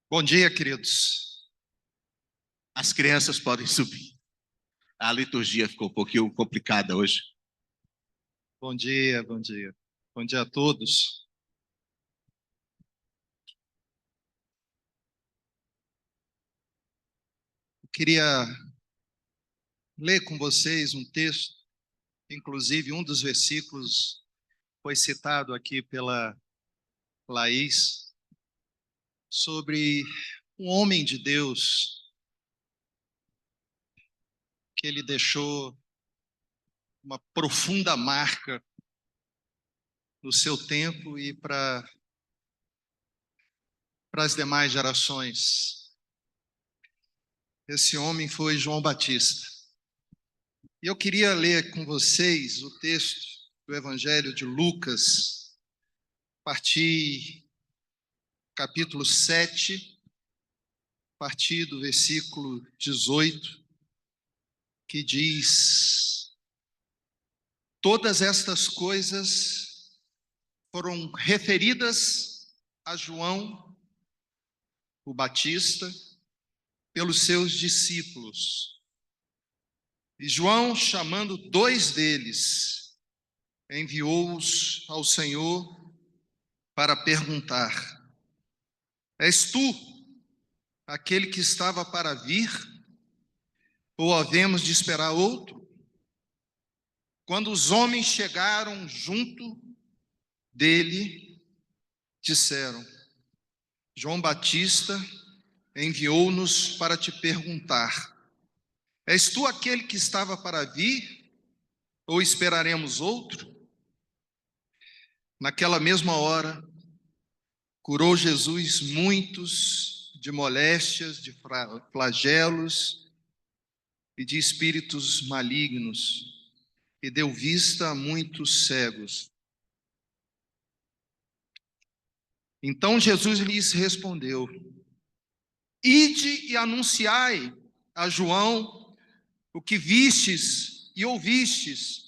Bom dia, queridos. As crianças podem subir. A liturgia ficou um pouquinho complicada hoje. Bom dia, bom dia. Bom dia a todos. Eu queria ler com vocês um texto, inclusive um dos versículos foi citado aqui pela Laís, sobre um homem de Deus que ele deixou uma profunda marca no seu tempo e para as demais gerações. Esse homem foi João Batista. E eu queria ler com vocês o texto do Evangelho de Lucas, a partir capítulo 7, a partir do versículo 18, que diz: Todas estas coisas foram referidas a João, o Batista, pelos seus discípulos. E João, chamando dois deles, enviou-os ao Senhor para perguntar: És tu aquele que estava para vir, ou havemos de esperar outro? Quando os homens chegaram junto dele, disseram: João Batista enviou-nos para te perguntar: És tu aquele que estava para vir, ou esperaremos outro? Naquela mesma hora, curou Jesus muitos de moléstias, de flagelos e de espíritos malignos, e deu vista a muitos cegos. Então Jesus lhes respondeu: Ide e anunciai a João o que vistes e ouvistes.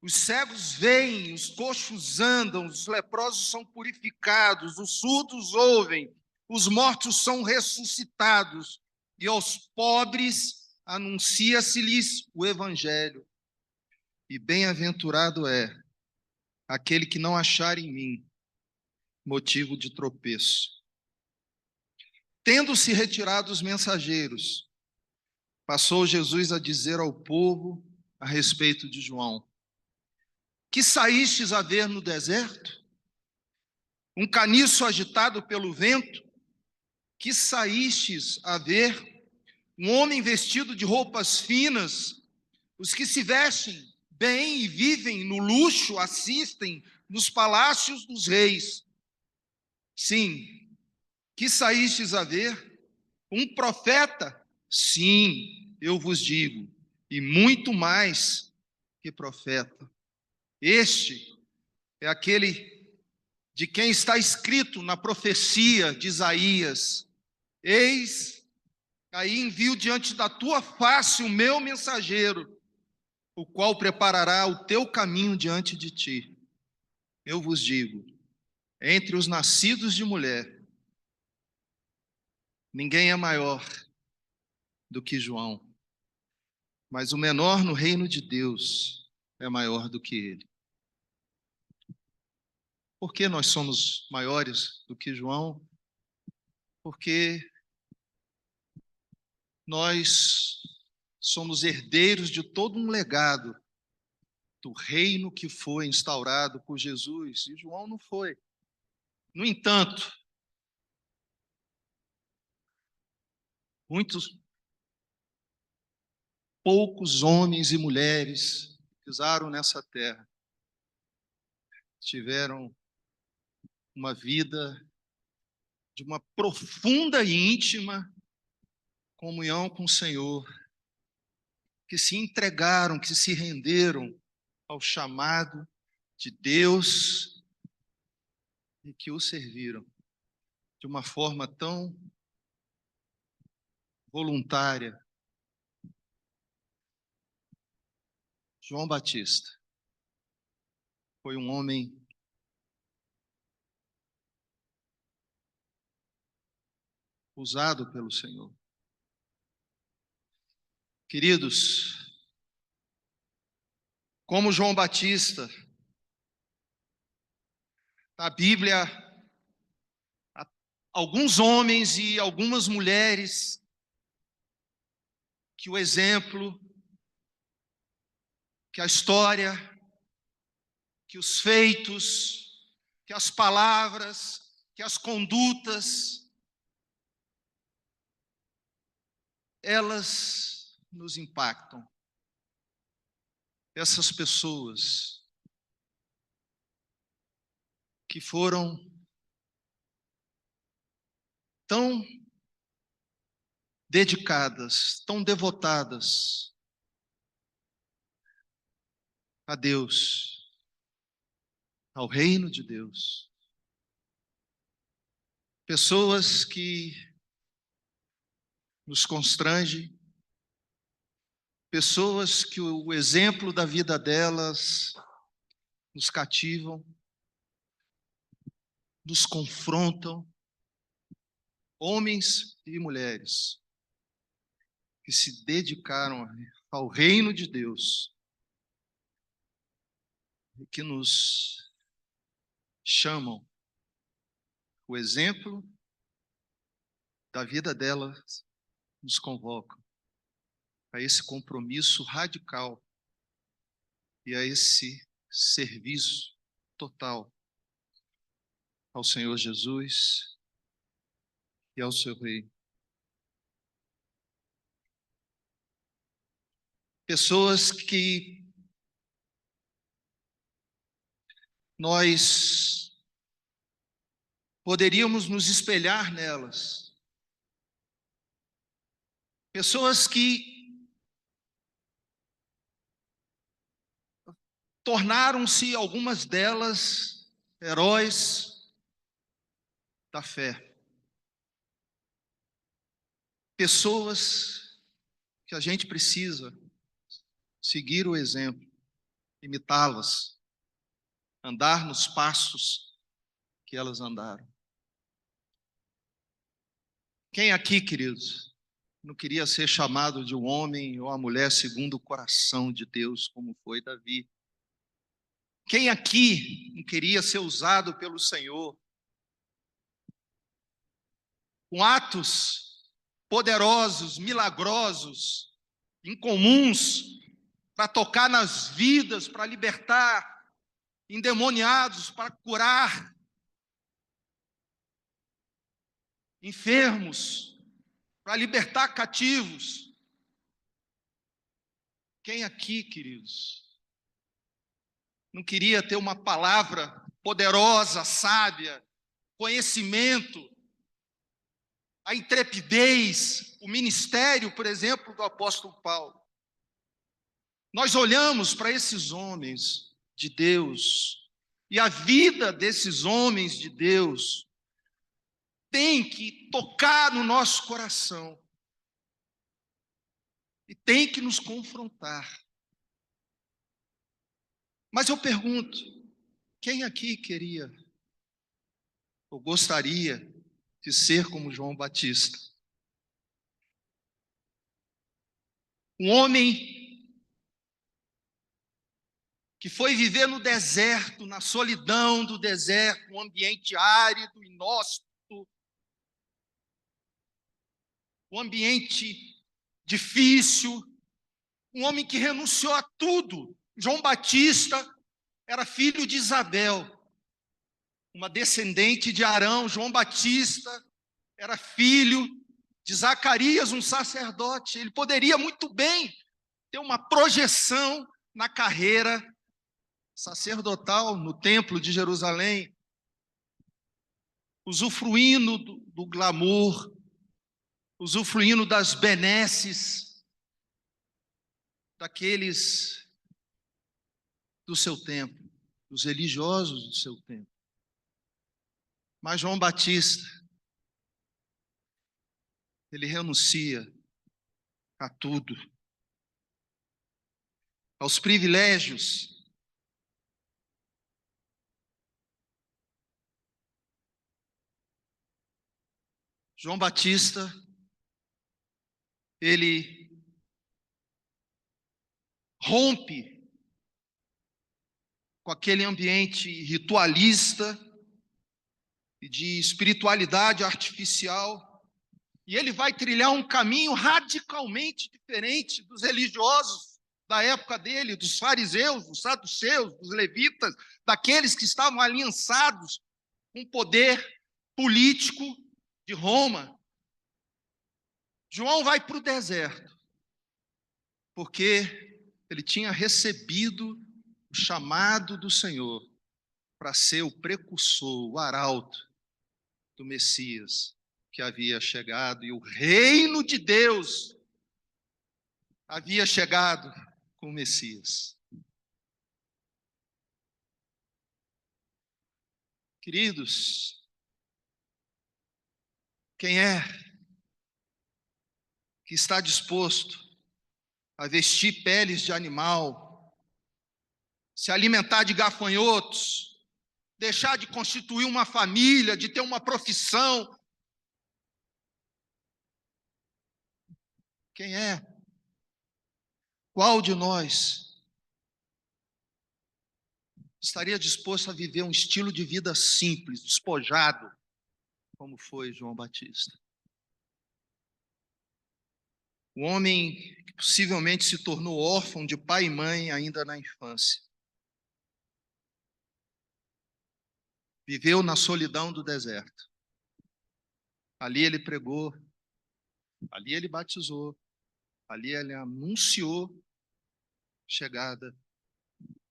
Os cegos veem, os coxos andam, os leprosos são purificados, os surdos ouvem, os mortos são ressuscitados, e aos pobres anuncia-se-lhes o evangelho. E bem-aventurado é aquele que não achar em mim motivo de tropeço. Tendo-se retirado os mensageiros, passou Jesus a dizer ao povo a respeito de João: Que saístes a ver no deserto? Um caniço agitado pelo vento? Que saístes a ver? Um homem vestido de roupas finas? Os que se vestem bem e vivem no luxo assistem nos palácios dos reis. Sim, que saístes a ver? Um profeta? Sim, eu vos digo, e muito mais que profeta. Este é aquele de quem está escrito na profecia de Isaías: Eis, aí envio diante da tua face o meu mensageiro, o qual preparará o teu caminho diante de ti. Eu vos digo, entre os nascidos de mulher, ninguém é maior do que João, mas o menor no reino de Deus é maior do que ele. Por que nós somos maiores do que João? Porque nós somos herdeiros de todo um legado do reino que foi instaurado por Jesus, e João não foi. No entanto, muitos poucos homens e mulheres pisaram nessa terra, tiveram uma vida de uma profunda e íntima comunhão com o Senhor, que se entregaram, que se renderam ao chamado de Deus e que o serviram de uma forma tão voluntária. João Batista foi um homem usado pelo Senhor. Queridos, como João Batista, na Bíblia, há alguns homens e algumas mulheres que o exemplo, que a história, que os feitos, que as palavras, que as condutas, elas nos impactam. Essas pessoas que foram tão dedicadas, tão devotadas a Deus, ao reino de Deus. Pessoas que nos constrangem, pessoas que o exemplo da vida delas nos cativam, nos confrontam, homens e mulheres que se dedicaram ao reino de Deus e que nos chamam, o exemplo da vida delas nos convoca a esse compromisso radical e a esse serviço total ao Senhor Jesus e ao seu reino. Pessoas que nós poderíamos nos espelhar nelas. Pessoas que tornaram-se, algumas delas, heróis da fé. Pessoas que a gente precisa seguir o exemplo, imitá-las, andar nos passos que elas andaram. Quem aqui, queridos, não queria ser chamado de um homem ou uma mulher segundo o coração de Deus, como foi Davi? Quem aqui não queria ser usado pelo Senhor com atos poderosos, milagrosos, incomuns, para tocar nas vidas, para libertar endemoniados, para curar enfermos, para libertar cativos? Quem aqui, queridos, não queria ter uma palavra poderosa, sábia, conhecimento, a intrepidez, o ministério, por exemplo, do apóstolo Paulo? Nós olhamos para esses homens de Deus e a vida desses homens de Deus tem que tocar no nosso coração e tem que nos confrontar. Mas eu pergunto, quem aqui queria ou gostaria de ser como João Batista? Um homem que foi viver no deserto, na solidão do deserto, um ambiente árido, inóspito, um ambiente difícil, um homem que renunciou a tudo. João Batista era filho de Isabel, uma descendente de Arão. João Batista era filho de Zacarias, um sacerdote. Ele poderia muito bem ter uma projeção na carreira sacerdotal no templo de Jerusalém, usufruindo do glamour, usufruindo das benesses daqueles do seu tempo, dos religiosos do seu tempo. Mas João Batista, ele renuncia a tudo, aos privilégios. João Batista, ele rompe com aquele ambiente ritualista e de espiritualidade artificial, e ele vai trilhar um caminho radicalmente diferente dos religiosos da época dele, dos fariseus, dos saduceus, dos levitas, daqueles que estavam aliançados com o poder político de Roma. João vai para o deserto, porque ele tinha recebido o chamado do Senhor para ser o precursor, o arauto do Messias que havia chegado, e o reino de Deus havia chegado com o Messias. Queridos, quem é que está disposto a vestir peles de animal, se alimentar de gafanhotos, deixar de constituir uma família, de ter uma profissão? Quem é? Qual de nós estaria disposto a viver um estilo de vida simples, despojado, como foi João Batista? O homem que possivelmente se tornou órfão de pai e mãe ainda na infância. Viveu na solidão do deserto. Ali ele pregou, ali ele batizou, ali ele anunciou a chegada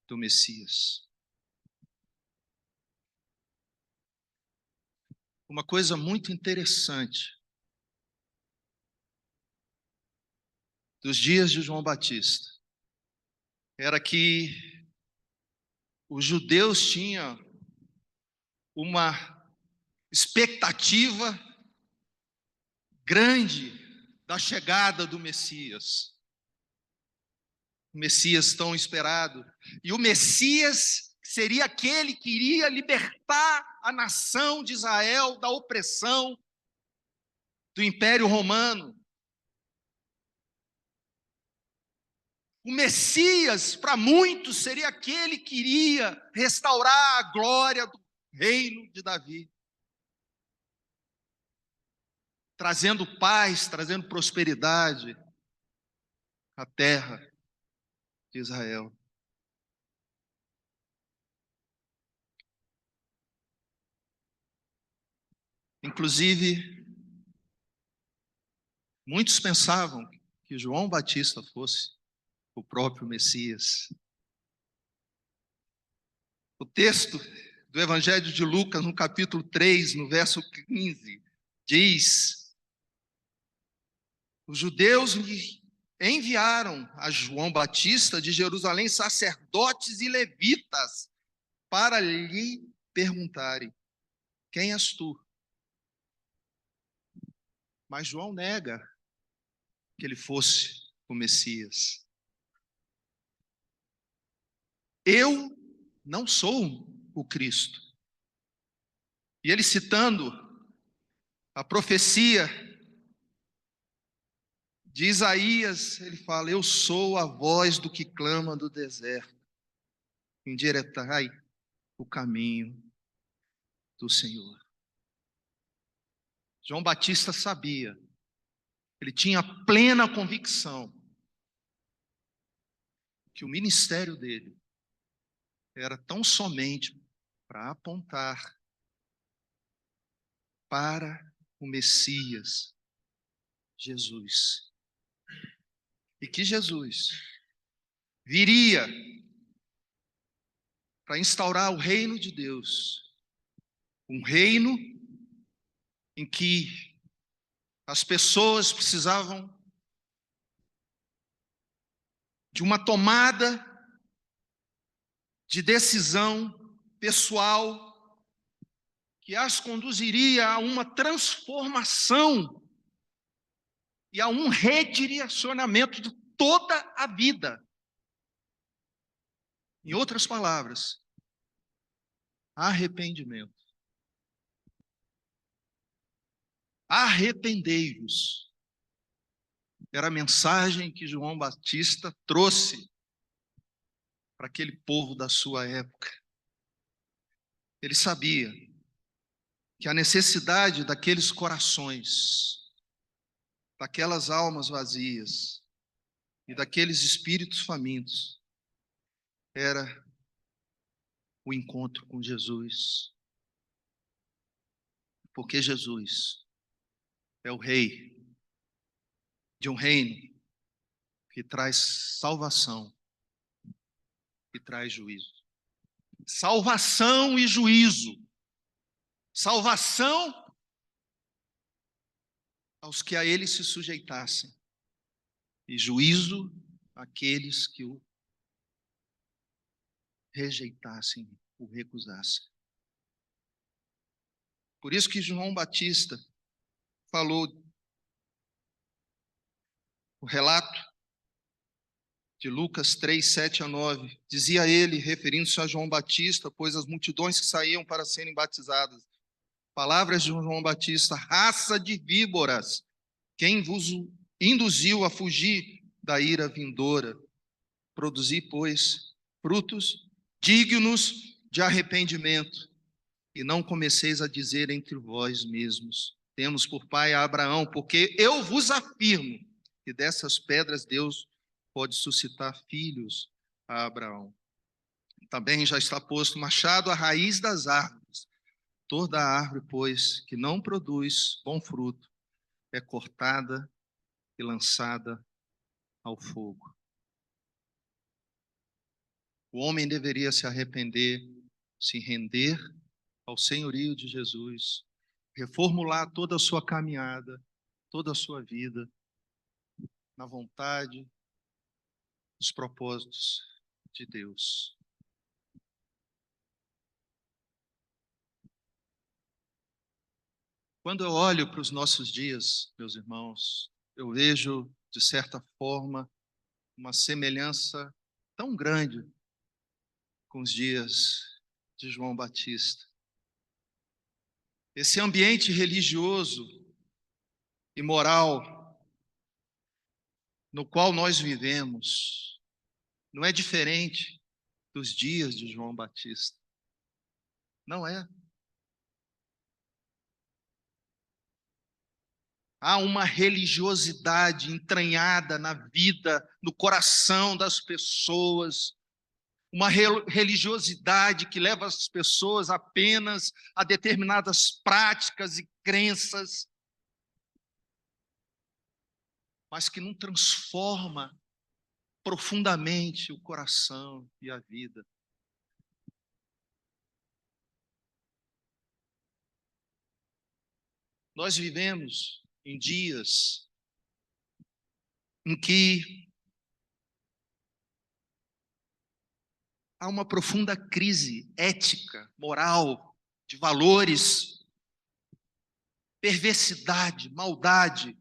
do Messias. Uma coisa muito interessante dos dias de João Batista era que os judeus tinham uma expectativa grande da chegada do Messias. O Messias tão esperado. E o Messias seria aquele que iria libertar a nação de Israel da opressão do Império Romano. O Messias, para muitos, seria aquele que iria restaurar a glória do reino de Davi, trazendo paz, trazendo prosperidade à terra de Israel. Inclusive, muitos pensavam que João Batista fosse o próprio Messias. O texto do Evangelho de Lucas, no capítulo 3, no verso 15, diz: os judeus enviaram a João Batista de Jerusalém sacerdotes e levitas para lhe perguntarem: quem és tu? Mas João nega que ele fosse o Messias. Eu não sou o Cristo. E ele, citando a profecia de Isaías, ele fala: eu sou a voz do que clama do deserto, endireitai o caminho do Senhor. João Batista sabia, ele tinha plena convicção que o ministério dele era tão somente para apontar para o Messias, Jesus. E que Jesus viria para instaurar o reino de Deus, um reino em que as pessoas precisavam de uma tomada de decisão pessoal que as conduziria a uma transformação e a um redirecionamento de toda a vida. Em outras palavras, arrependimento. Arrependei-vos. Era a mensagem que João Batista trouxe para aquele povo da sua época. Ele sabia que a necessidade daqueles corações, daquelas almas vazias e daqueles espíritos famintos era o encontro com Jesus. Porque Jesus é o rei de um reino que traz salvação e traz juízo. Salvação e juízo. Salvação aos que a ele se sujeitassem e juízo àqueles que o rejeitassem, o recusassem. Por isso que João Batista falou o relato de Lucas 3, 7 a 9. Dizia ele, referindo-se a João Batista, pois as multidões que saíam para serem batizadas. Palavras de João Batista: raça de víboras, quem vos induziu a fugir da ira vindoura? Produzi, pois, frutos dignos de arrependimento, e não comeceis a dizer entre vós mesmos: temos por pai a Abraão, porque eu vos afirmo que dessas pedras Deus pode suscitar filhos a Abraão. Também já está posto machado à raiz das árvores. Toda árvore, pois, que não produz bom fruto, é cortada e lançada ao fogo. O homem deveria se arrepender, se render ao senhorio de Jesus, reformular toda a sua caminhada, toda a sua vida, na vontade, nos propósitos de Deus. Quando eu olho para os nossos dias, meus irmãos, eu vejo, de certa forma, uma semelhança tão grande com os dias de João Batista. Esse ambiente religioso e moral no qual nós vivemos não é diferente dos dias de João Batista. Não é. Há uma religiosidade entranhada na vida, no coração das pessoas, uma religiosidade que leva as pessoas apenas a determinadas práticas e crenças, mas que não transforma profundamente o coração e a vida. Nós vivemos em dias em que há uma profunda crise ética, moral, de valores, perversidade, maldade.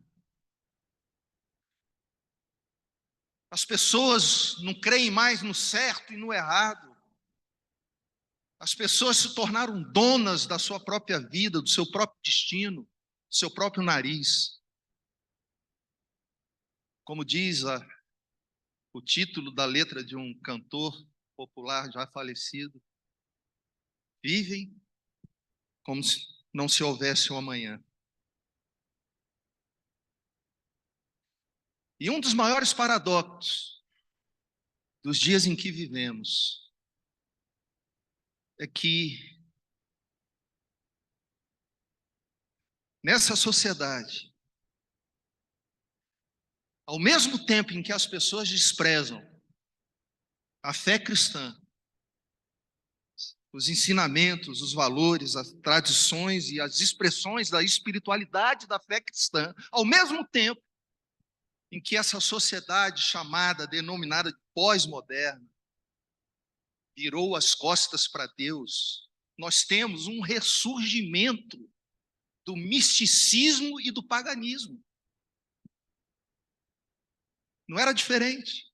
As pessoas não creem mais no certo e no errado. As pessoas se tornaram donas da sua própria vida, do seu próprio destino, do seu próprio nariz. Como diz o título da letra de um cantor popular já falecido, vivem como se não se houvesse um amanhã. E um dos maiores paradoxos dos dias em que vivemos é que nessa sociedade, ao mesmo tempo em que as pessoas desprezam a fé cristã, os ensinamentos, os valores, as tradições e as expressões da espiritualidade da fé cristã, ao mesmo tempo em que essa sociedade chamada, denominada de pós-moderna, virou as costas para Deus, nós temos um ressurgimento do misticismo e do paganismo. Não era diferente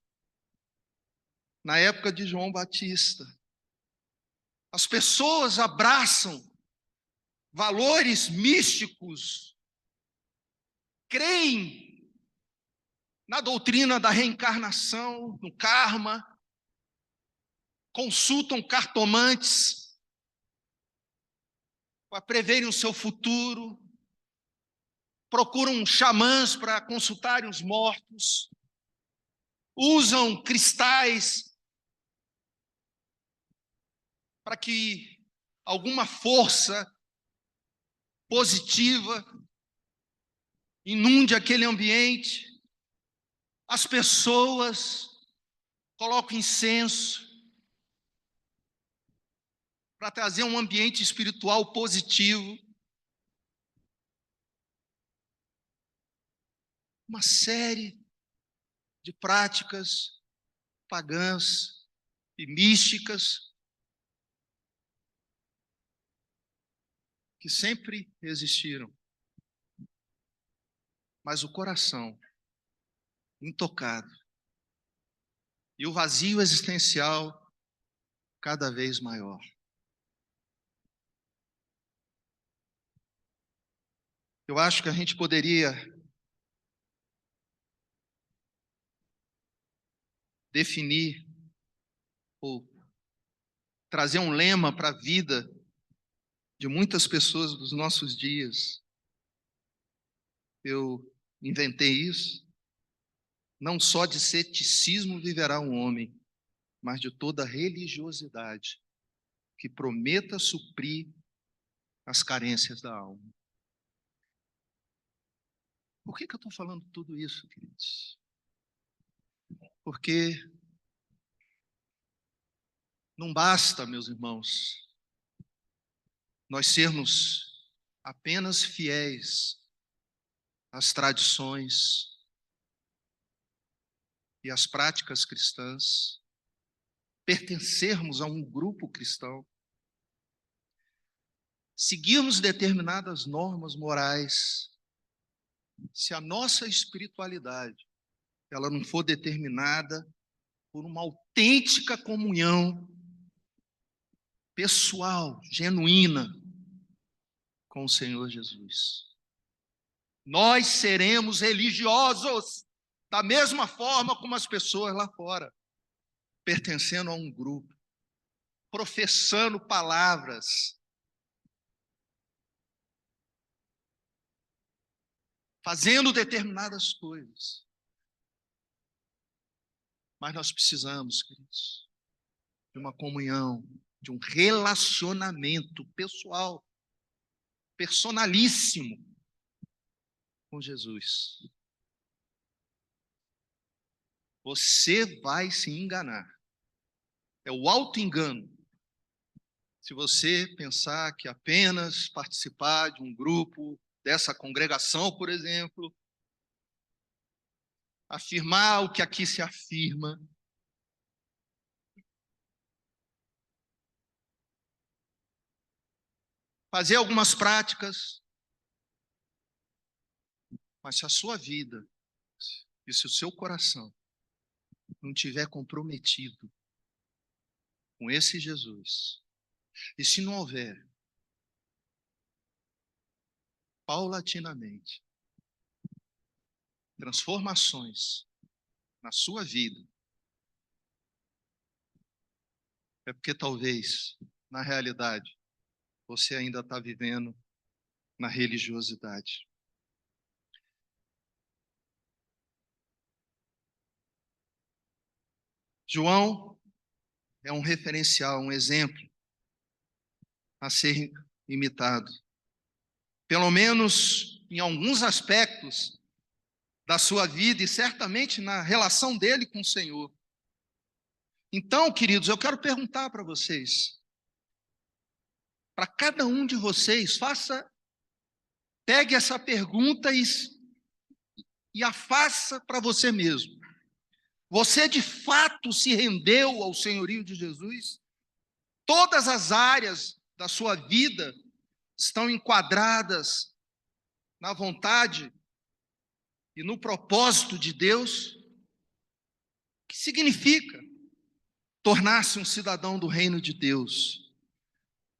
na época de João Batista. As pessoas abraçam valores místicos creem na doutrina da reencarnação, no karma, consultam cartomantes para preverem o seu futuro, procuram xamãs para consultarem os mortos, usam cristais para que alguma força positiva inunde aquele ambiente. As pessoas colocam incenso para trazer um ambiente espiritual positivo. Uma série de práticas pagãs e místicas que sempre existiram. Mas o coração intocado e o vazio existencial cada vez maior. Eu acho que a gente poderia definir ou trazer um lema para a vida de muitas pessoas dos nossos dias. Eu inventei isso. Não só de ceticismo viverá um homem, mas de toda religiosidade que prometa suprir as carências da alma. Por que eu estou falando tudo isso, queridos? Porque não basta, meus irmãos, nós sermos apenas fiéis às tradições e às práticas cristãs, pertencermos a um grupo cristão, seguirmos determinadas normas morais, se a nossa espiritualidade ela não for determinada por uma autêntica comunhão pessoal, genuína com o Senhor Jesus. Nós seremos religiosos da mesma forma como as pessoas lá fora, pertencendo a um grupo, professando palavras, fazendo determinadas coisas. Mas nós precisamos, queridos, de uma comunhão, de um relacionamento pessoal, personalíssimo com Jesus. Você vai se enganar. É o auto-engano. Se você pensar que apenas participar de um grupo, dessa congregação, por exemplo, afirmar o que aqui se afirma, fazer algumas práticas, mas se a sua vida e se o seu coração não estiver comprometido com esse Jesus, e se não houver, paulatinamente, transformações na sua vida, é porque talvez, na realidade, você ainda está vivendo na religiosidade. João é um referencial, um exemplo a ser imitado. Pelo menos em alguns aspectos da sua vida e certamente na relação dele com o Senhor. Então, queridos, eu quero perguntar para vocês, para cada um de vocês, pegue essa pergunta e a faça para você mesmo. Você de fato se rendeu ao senhorio de Jesus? Todas as áreas da sua vida estão enquadradas na vontade e no propósito de Deus? O que significa tornar-se um cidadão do reino de Deus?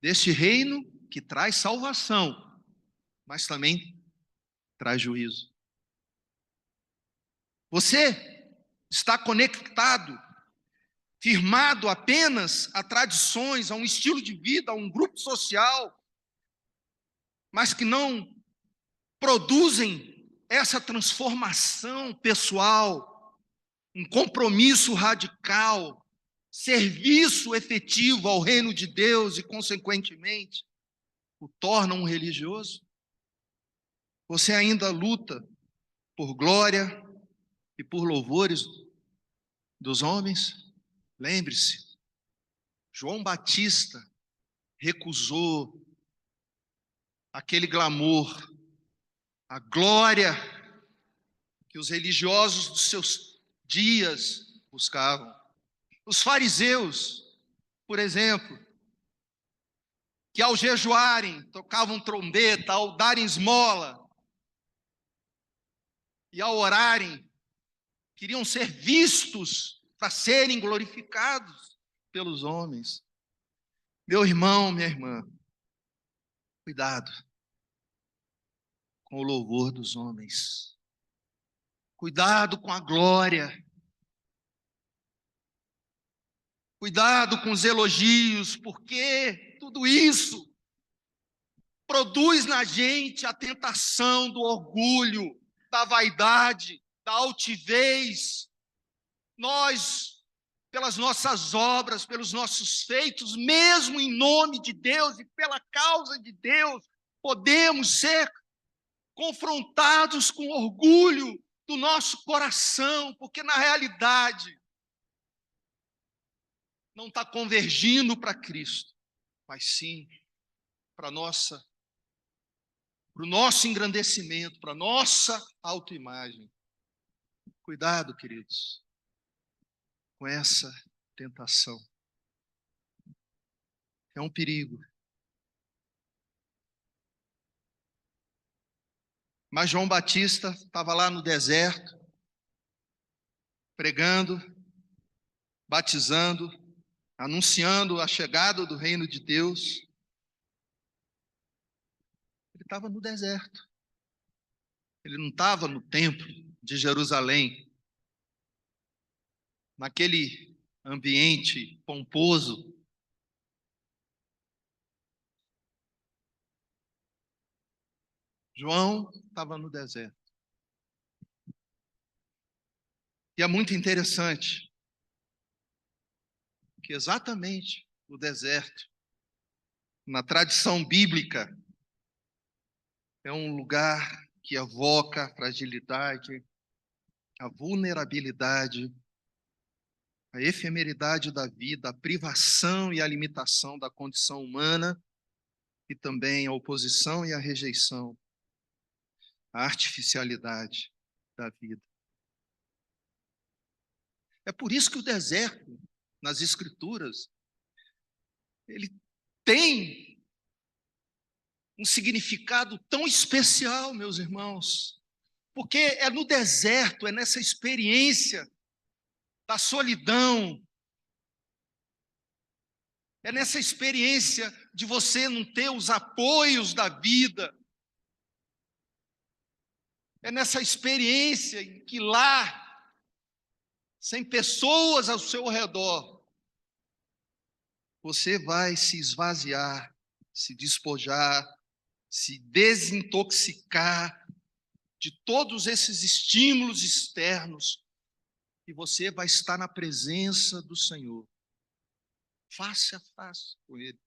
Deste reino que traz salvação, mas também traz juízo. Você está conectado, firmado apenas a tradições, a um estilo de vida, a um grupo social, mas que não produzem essa transformação pessoal, um compromisso radical, serviço efetivo ao reino de Deus e, consequentemente, o torna um religioso? Você ainda luta por glória e por louvores dos homens? Lembre-se, João Batista recusou aquele glamour, a glória que os religiosos dos seus dias buscavam. Os fariseus, por exemplo, que ao jejuarem, tocavam trombeta, ao darem esmola e ao orarem, queriam ser vistos para serem glorificados pelos homens. Meu irmão, minha irmã, cuidado com o louvor dos homens. Cuidado com a glória. Cuidado com os elogios, porque tudo isso produz na gente a tentação do orgulho, da vaidade, da altivez. Nós, pelas nossas obras, pelos nossos feitos, mesmo em nome de Deus e pela causa de Deus, podemos ser confrontados com orgulho do nosso coração, porque na realidade não está convergindo para Cristo, mas sim para o nosso engrandecimento, para a nossa autoimagem. Cuidado, queridos, com essa tentação. É um perigo. Mas João Batista estava lá no deserto, pregando, batizando, anunciando a chegada do reino de Deus. Ele estava no deserto. Ele não estava no templo de Jerusalém, naquele ambiente pomposo. João estava no deserto. E é muito interessante que exatamente no deserto, na tradição bíblica, é um lugar que evoca a fragilidade, a vulnerabilidade, a efemeridade da vida, a privação e a limitação da condição humana e também a oposição e a rejeição, a artificialidade da vida. É por isso que o deserto, nas Escrituras, ele tem um significado tão especial, meus irmãos, porque é no deserto, é nessa experiência da solidão, é nessa experiência de você não ter os apoios da vida, é nessa experiência em que lá, sem pessoas ao seu redor, você vai se esvaziar, se despojar, se desintoxicar de todos esses estímulos externos, e você vai estar na presença do Senhor, face a face com Ele.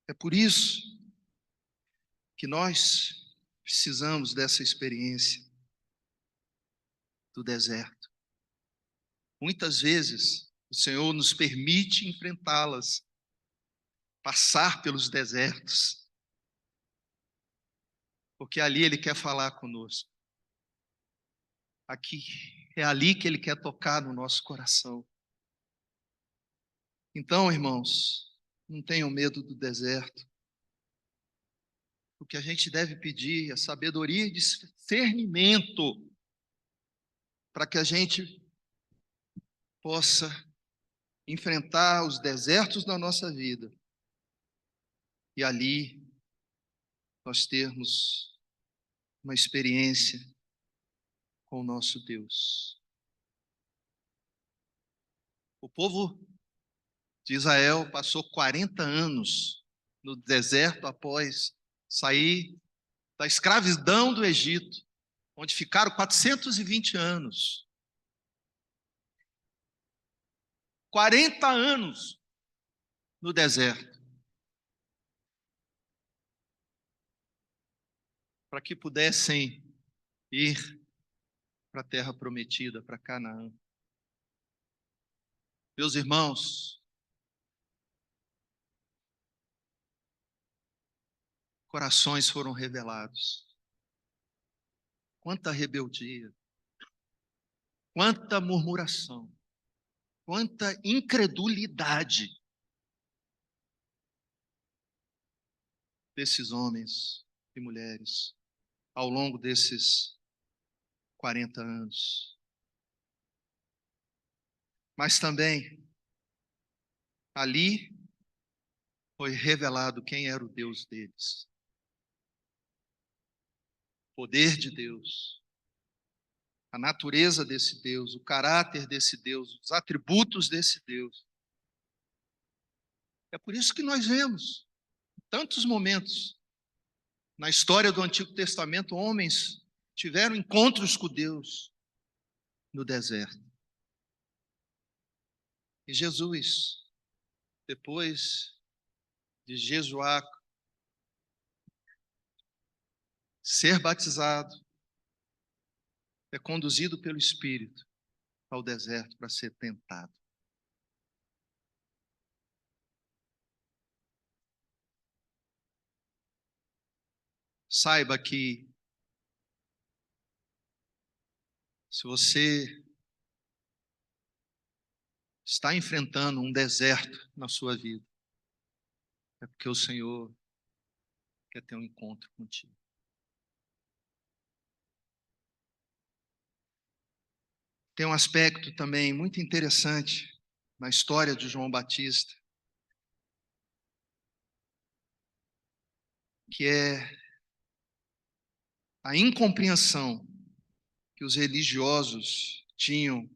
É por isso que nós precisamos dessa experiência do deserto. Muitas vezes, o Senhor nos permite enfrentá-las, passar pelos desertos, porque ali Ele quer falar conosco. Aqui, é ali que Ele quer tocar no nosso coração. Então, irmãos, não tenham medo do deserto. O que a gente deve pedir é sabedoria e discernimento para que a gente possa enfrentar os desertos da nossa vida e ali nós termos uma experiência com o nosso Deus. O povo de Israel passou 40 anos no deserto após sair da escravidão do Egito, onde ficaram 420 anos. 40 anos no deserto, para que pudessem ir para a terra prometida, para Canaã. Meus irmãos, corações foram revelados. Quanta rebeldia, quanta murmuração, quanta incredulidade desses homens e mulheres ao longo desses 40 anos. Mas também, ali foi revelado quem era o Deus deles. O poder de Deus, a natureza desse Deus, o caráter desse Deus, os atributos desse Deus. É por isso que nós vemos tantos momentos na história do Antigo Testamento, homens tiveram encontros com Deus no deserto. E Jesus, depois de jejuar, ser batizado, é conduzido pelo Espírito ao deserto para ser tentado. Saiba que se você está enfrentando um deserto na sua vida, é porque o Senhor quer ter um encontro contigo. Tem um aspecto também muito interessante na história de João Batista, que é a incompreensão que os religiosos tinham,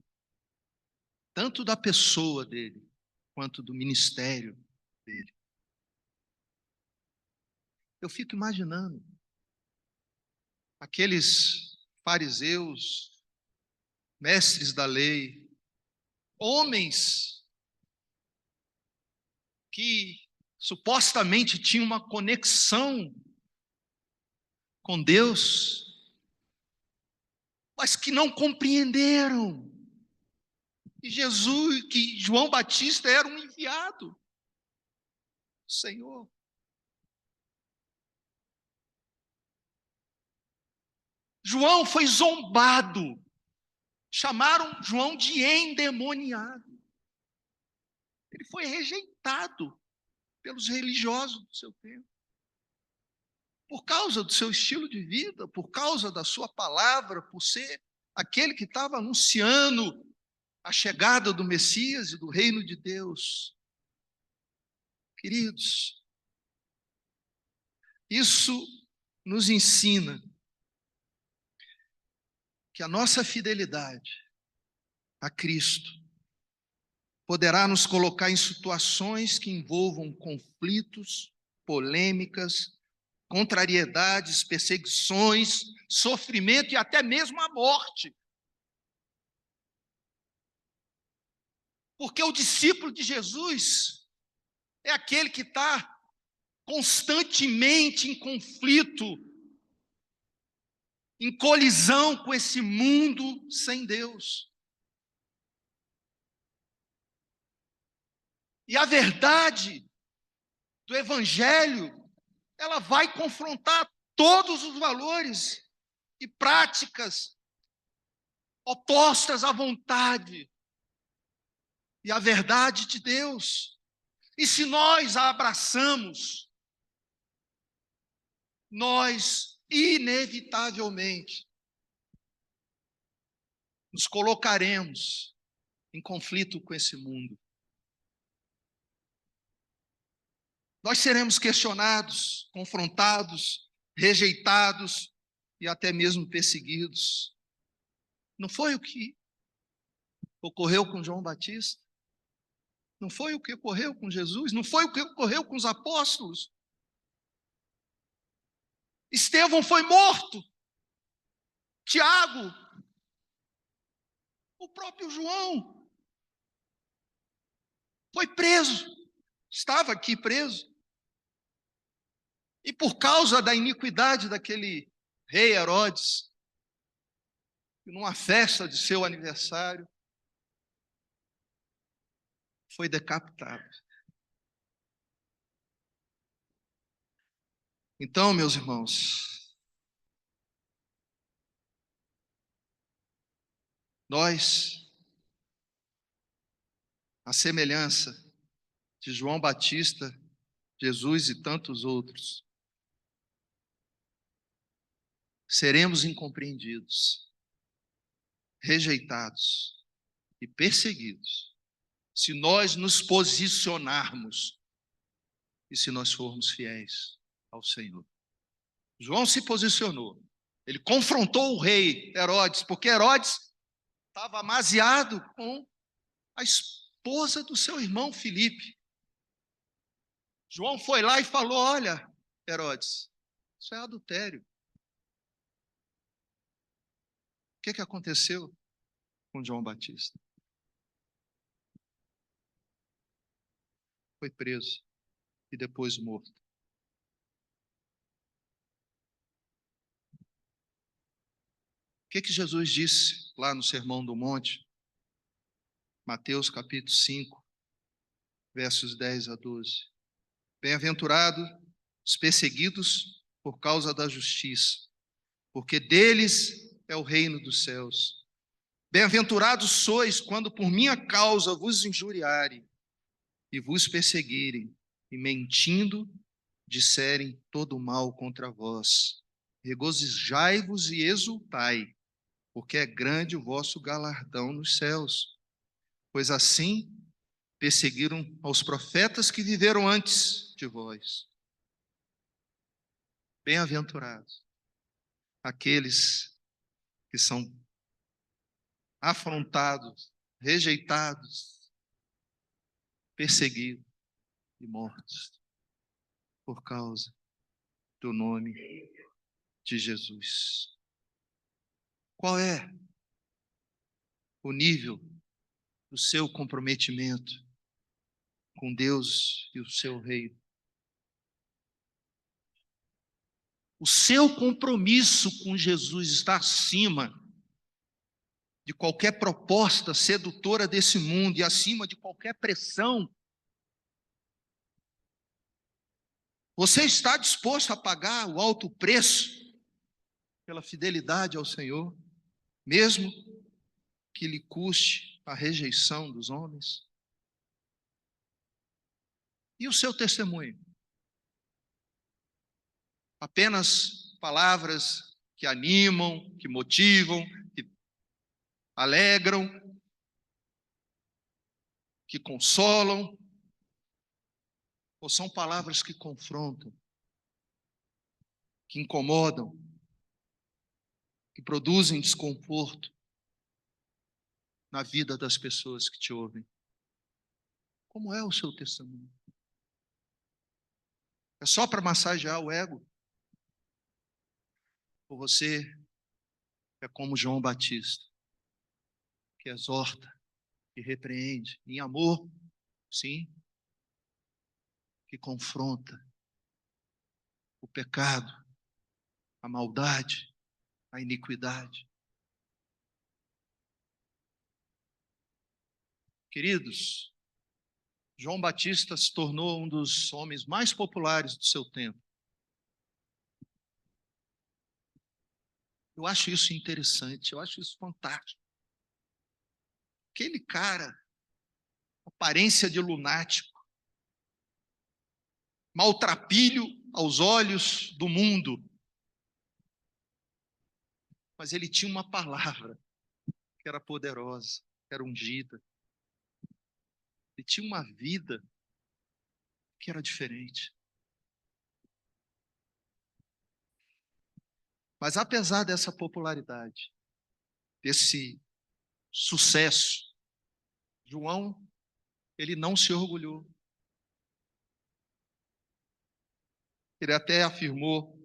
tanto da pessoa dele, quanto do ministério dele. Eu fico imaginando aqueles fariseus, mestres da lei, homens que supostamente tinham uma conexão com Deus, mas que não compreenderam que João Batista era um enviado do Senhor. João foi zombado, chamaram João de endemoniado. Ele foi rejeitado pelos religiosos do seu tempo, por causa do seu estilo de vida, por causa da sua palavra, por ser aquele que estava anunciando a chegada do Messias e do reino de Deus. Queridos, isso nos ensina que a nossa fidelidade a Cristo poderá nos colocar em situações que envolvam conflitos, polêmicas, contrariedades, perseguições, sofrimento e até mesmo a morte. Porque o discípulo de Jesus é aquele que está constantemente em conflito, em colisão com esse mundo sem Deus. E a verdade do Evangelho, ela vai confrontar todos os valores e práticas opostas à vontade e à verdade de Deus. E se nós a abraçamos, nós inevitavelmente nos colocaremos em conflito com esse mundo. Nós seremos questionados, confrontados, rejeitados e até mesmo perseguidos. Não foi o que ocorreu com João Batista? Não foi o que ocorreu com Jesus? Não foi o que ocorreu com os apóstolos? Estevão foi morto. Tiago, o próprio João, foi preso. Estava aqui preso. E por causa da iniquidade daquele rei Herodes, numa festa de seu aniversário, foi decapitado. Então, meus irmãos, nós, à semelhança de João Batista, Jesus e tantos outros, seremos incompreendidos, rejeitados e perseguidos se nós nos posicionarmos e se nós formos fiéis ao Senhor. João se posicionou, ele confrontou o rei Herodes, porque Herodes estava amaziado com a esposa do seu irmão Filipe. João foi lá e falou: olha, Herodes, isso é adultério. O que aconteceu com João Batista? Foi preso e depois morto. O que Jesus disse lá no Sermão do Monte? Mateus capítulo 5, versos 10 a 12. Bem-aventurados os perseguidos por causa da justiça, porque deles é o reino dos céus. Bem-aventurados sois quando por minha causa vos injuriarem e vos perseguirem, e mentindo disserem todo mal contra vós. Regozijai-vos e exultai, porque é grande o vosso galardão nos céus. Pois assim perseguiram aos profetas que viveram antes de vós. Bem-aventurados aqueles que são afrontados, rejeitados, perseguidos e mortos por causa do nome de Jesus. Qual é o nível do seu comprometimento com Deus e o seu reino? O seu compromisso com Jesus está acima de qualquer proposta sedutora desse mundo e acima de qualquer pressão. Você está disposto a pagar o alto preço pela fidelidade ao Senhor, mesmo que lhe custe a rejeição dos homens? E o seu testemunho? Apenas palavras que animam, que motivam, que alegram, que consolam? Ou são palavras que confrontam, que incomodam, que produzem desconforto na vida das pessoas que te ouvem? Como é o seu testemunho? É só para massagear o ego? Ou você é como João Batista, que exorta, que repreende, em amor, sim, que confronta o pecado, a maldade, a iniquidade? Queridos, João Batista se tornou um dos homens mais populares do seu tempo. Eu acho isso interessante, eu acho isso fantástico. Aquele cara, aparência de lunático, maltrapilho aos olhos do mundo, mas ele tinha uma palavra que era poderosa, que era ungida. Ele tinha uma vida que era diferente. Mas apesar dessa popularidade, desse sucesso, João, ele não se orgulhou. Ele até afirmou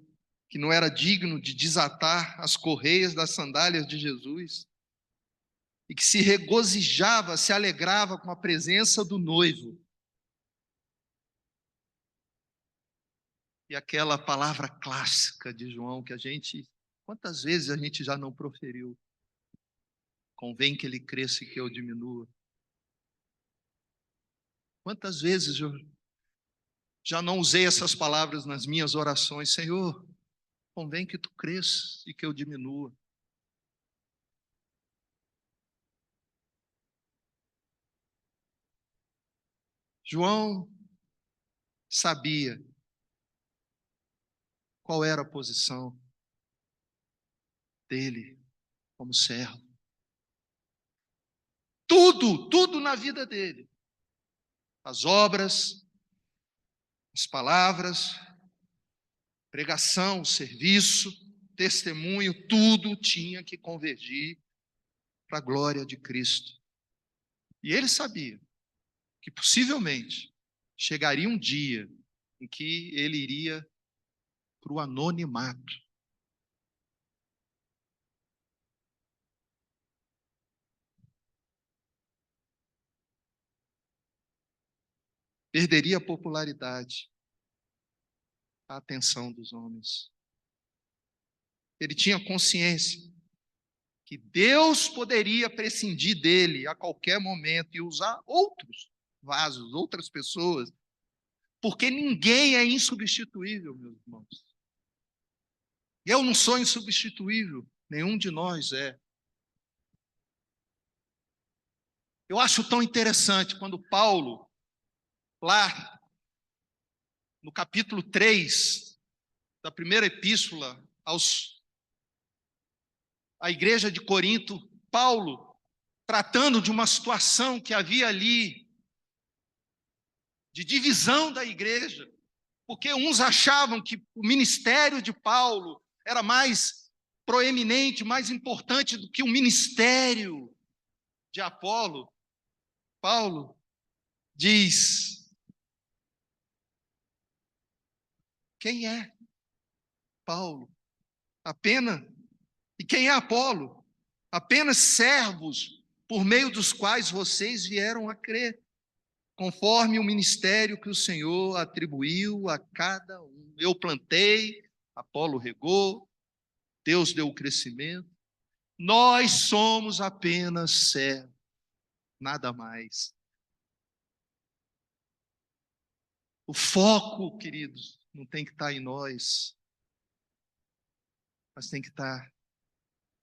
que não era digno de desatar as correias das sandálias de Jesus e que se regozijava, se alegrava com a presença do noivo. E aquela palavra clássica de João que quantas vezes a gente já não proferiu? Convém que ele cresça e que eu diminua. Quantas vezes eu já não usei essas palavras nas minhas orações? Senhor, convém que tu cresça e que eu diminua. João sabia qual era a posição dele como servo. Tudo na vida dele. As obras, as palavras, pregação, serviço, testemunho, tudo tinha que convergir para a glória de Cristo. E ele sabia que possivelmente chegaria um dia em que ele iria para o anonimato. Perderia a popularidade, a atenção dos homens. Ele tinha consciência que Deus poderia prescindir dele a qualquer momento e usar outros vasos, outras pessoas, porque ninguém é insubstituível, meus irmãos. Eu não sou insubstituível, nenhum de nós é. Eu acho tão interessante quando Paulo, lá no capítulo 3 da primeira epístola à igreja de Corinto, Paulo, tratando de uma situação que havia ali, de divisão da igreja, porque uns achavam que o ministério de Paulo era mais proeminente, mais importante do que o ministério de Apolo. Paulo diz: quem é Paulo? E quem é Apolo? Apenas servos por meio dos quais vocês vieram a crer, conforme o ministério que o Senhor atribuiu a cada um. Eu plantei, Apolo regou, Deus deu o crescimento. Nós somos apenas servos, nada mais. O foco, queridos, não tem que estar em nós, mas tem que estar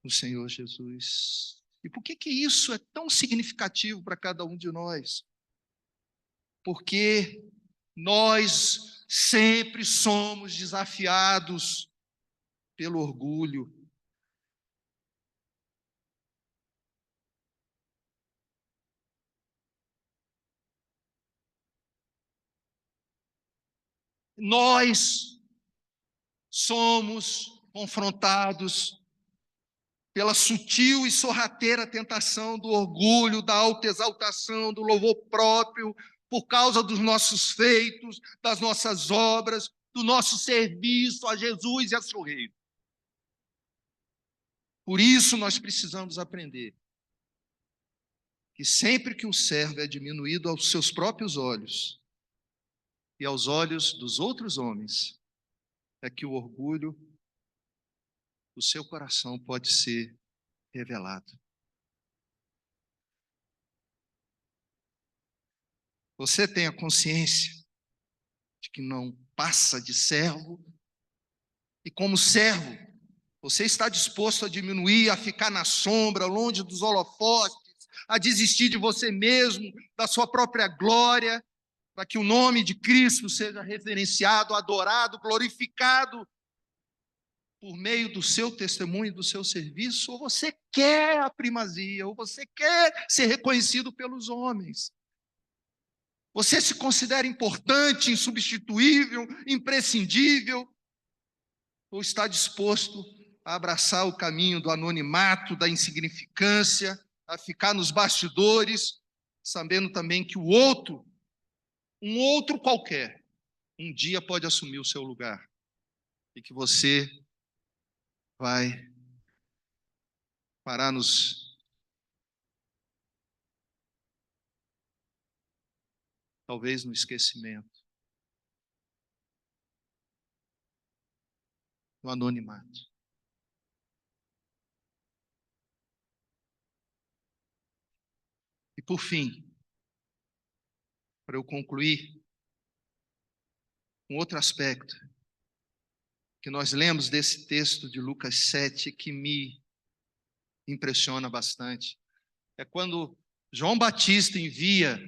no Senhor Jesus. E por que isso é tão significativo para cada um de nós? Porque nós sempre somos desafiados pelo orgulho. Nós somos confrontados pela sutil e sorrateira tentação do orgulho, da autoexaltação, do louvor próprio, por causa dos nossos feitos, das nossas obras, do nosso serviço a Jesus e a seu reino. Por isso nós precisamos aprender que sempre que um servo é diminuído aos seus próprios olhos e aos olhos dos outros homens, é que o orgulho do seu coração pode ser revelado. Você tem a consciência de que não passa de servo, e como servo, você está disposto a diminuir, a ficar na sombra, longe dos holofotes, a desistir de você mesmo, da sua própria glória, para que o nome de Cristo seja reverenciado, adorado, glorificado por meio do seu testemunho e do seu serviço? Ou você quer a primazia, ou você quer ser reconhecido pelos homens? Você se considera importante, insubstituível, imprescindível? Ou está disposto a abraçar o caminho do anonimato, da insignificância, a ficar nos bastidores, sabendo também que o outro, um outro qualquer, um dia pode assumir o seu lugar e que você vai parar talvez no esquecimento, no anonimato. E por fim, para eu concluir, um outro aspecto que nós lemos desse texto de Lucas 7 que me impressiona bastante, é quando João Batista envia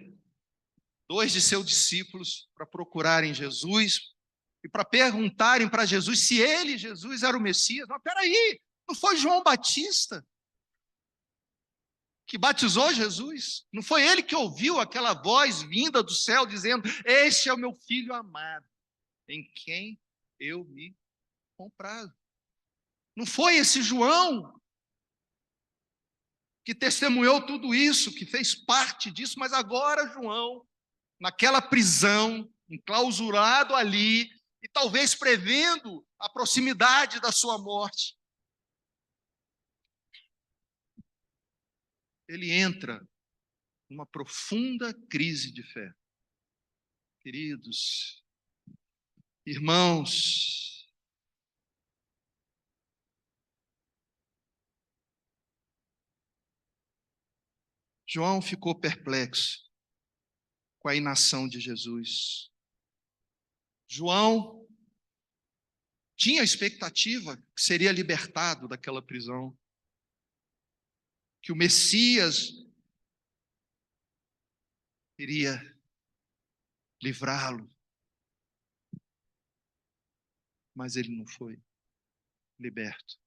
2 de seus discípulos para procurarem Jesus e para perguntarem para Jesus se ele, Jesus, era o Messias. Mas peraí, não foi João Batista que batizou Jesus? Não foi ele que ouviu aquela voz vinda do céu dizendo: este é o meu filho amado, em quem eu me comprazo? Não foi esse João que testemunhou tudo isso, que fez parte disso, mas agora João, naquela prisão, enclausurado ali, e talvez prevendo a proximidade da sua morte, ele entra numa profunda crise de fé. Queridos irmãos, João ficou perplexo com a inação de Jesus. João tinha a expectativa que seria libertado daquela prisão, que o Messias iria livrá-lo, mas ele não foi liberto.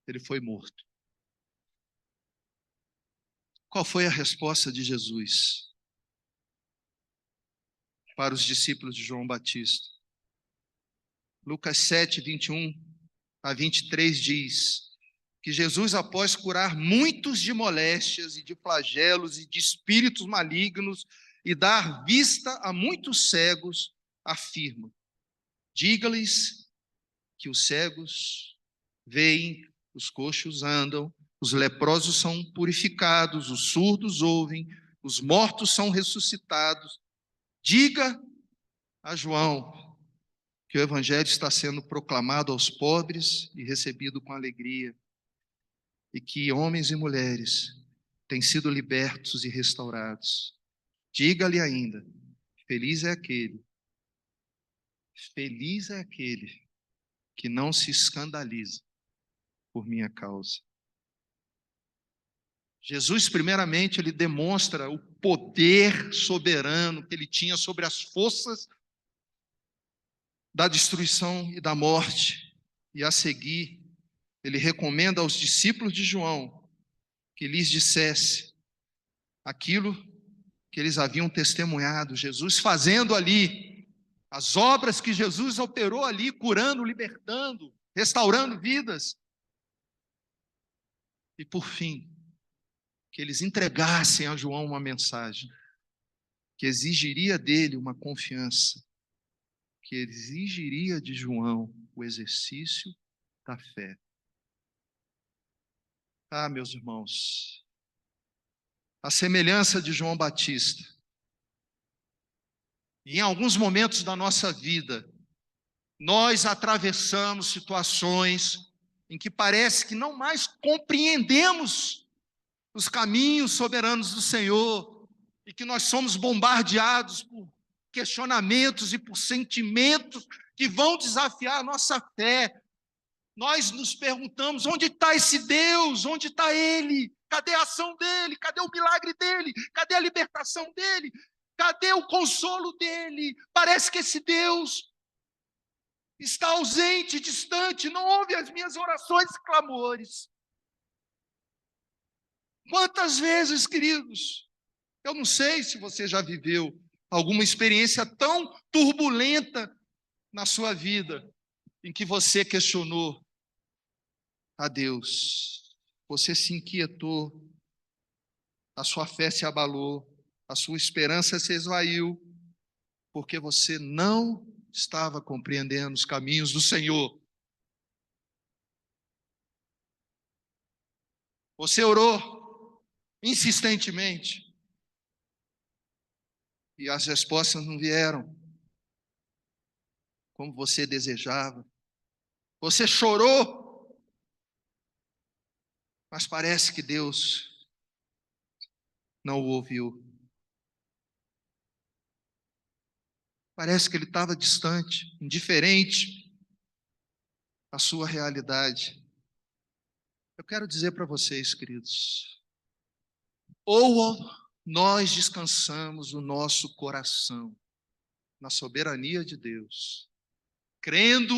Ele foi morto. Qual foi a resposta de Jesus para os discípulos de João Batista? Lucas 7, 21 a 23 diz que Jesus, após curar muitos de moléstias e de flagelos e de espíritos malignos e dar vista a muitos cegos, afirma: diga-lhes que os cegos veem, os coxos andam, os leprosos são purificados, os surdos ouvem, os mortos são ressuscitados. Diga a João que o evangelho está sendo proclamado aos pobres e recebido com alegria, e que homens e mulheres têm sido libertos e restaurados. Diga-lhe ainda, feliz é aquele que não se escandaliza por minha causa. Jesus, primeiramente, ele demonstra o poder soberano que ele tinha sobre as forças da destruição e da morte. E a seguir, ele recomenda aos discípulos de João que lhes dissesse aquilo que eles haviam testemunhado, Jesus fazendo ali, as obras que Jesus operou ali, curando, libertando, restaurando vidas. E por fim, que eles entregassem a João uma mensagem que exigiria dele uma confiança, que exigiria de João o exercício da fé. Ah, meus irmãos, a semelhança de João Batista, em alguns momentos da nossa vida, nós atravessamos situações em que parece que não mais compreendemos os caminhos soberanos do Senhor e que nós somos bombardeados por questionamentos e por sentimentos que vão desafiar a nossa fé. Nós nos perguntamos: onde está esse Deus? Onde está Ele? Cadê a ação dEle? Cadê o milagre dEle? Cadê a libertação dEle? Cadê o consolo dEle? Parece que esse Deus está ausente, distante, não ouve as minhas orações e clamores. Quantas vezes, queridos, eu não sei se você já viveu alguma experiência tão turbulenta na sua vida, em que você questionou a Deus, você se inquietou, a sua fé se abalou, a sua esperança se esvaiu, porque você não estava compreendendo os caminhos do Senhor. Você orou insistentemente e as respostas não vieram como você desejava. Você chorou, mas parece que Deus não o ouviu. Parece que ele estava distante, indiferente à sua realidade. Eu quero dizer para vocês, queridos, ou nós descansamos o nosso coração na soberania de Deus, crendo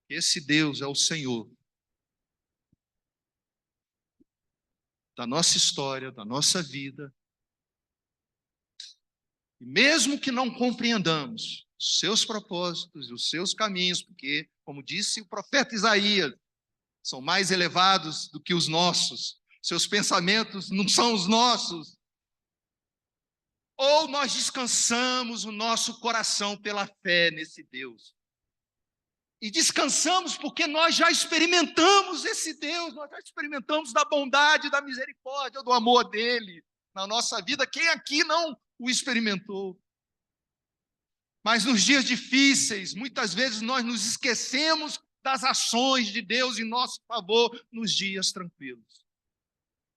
que esse Deus é o Senhor da nossa história, da nossa vida, e mesmo que não compreendamos os seus propósitos e os seus caminhos, porque, como disse o profeta Isaías, são mais elevados do que os nossos, seus pensamentos não são os nossos. Ou nós descansamos o nosso coração pela fé nesse Deus. E descansamos porque nós já experimentamos esse Deus, nós já experimentamos da bondade, da misericórdia, do amor dele na nossa vida. Quem aqui não o experimentou? Mas nos dias difíceis, muitas vezes nós nos esquecemos das ações de Deus em nosso favor nos dias tranquilos.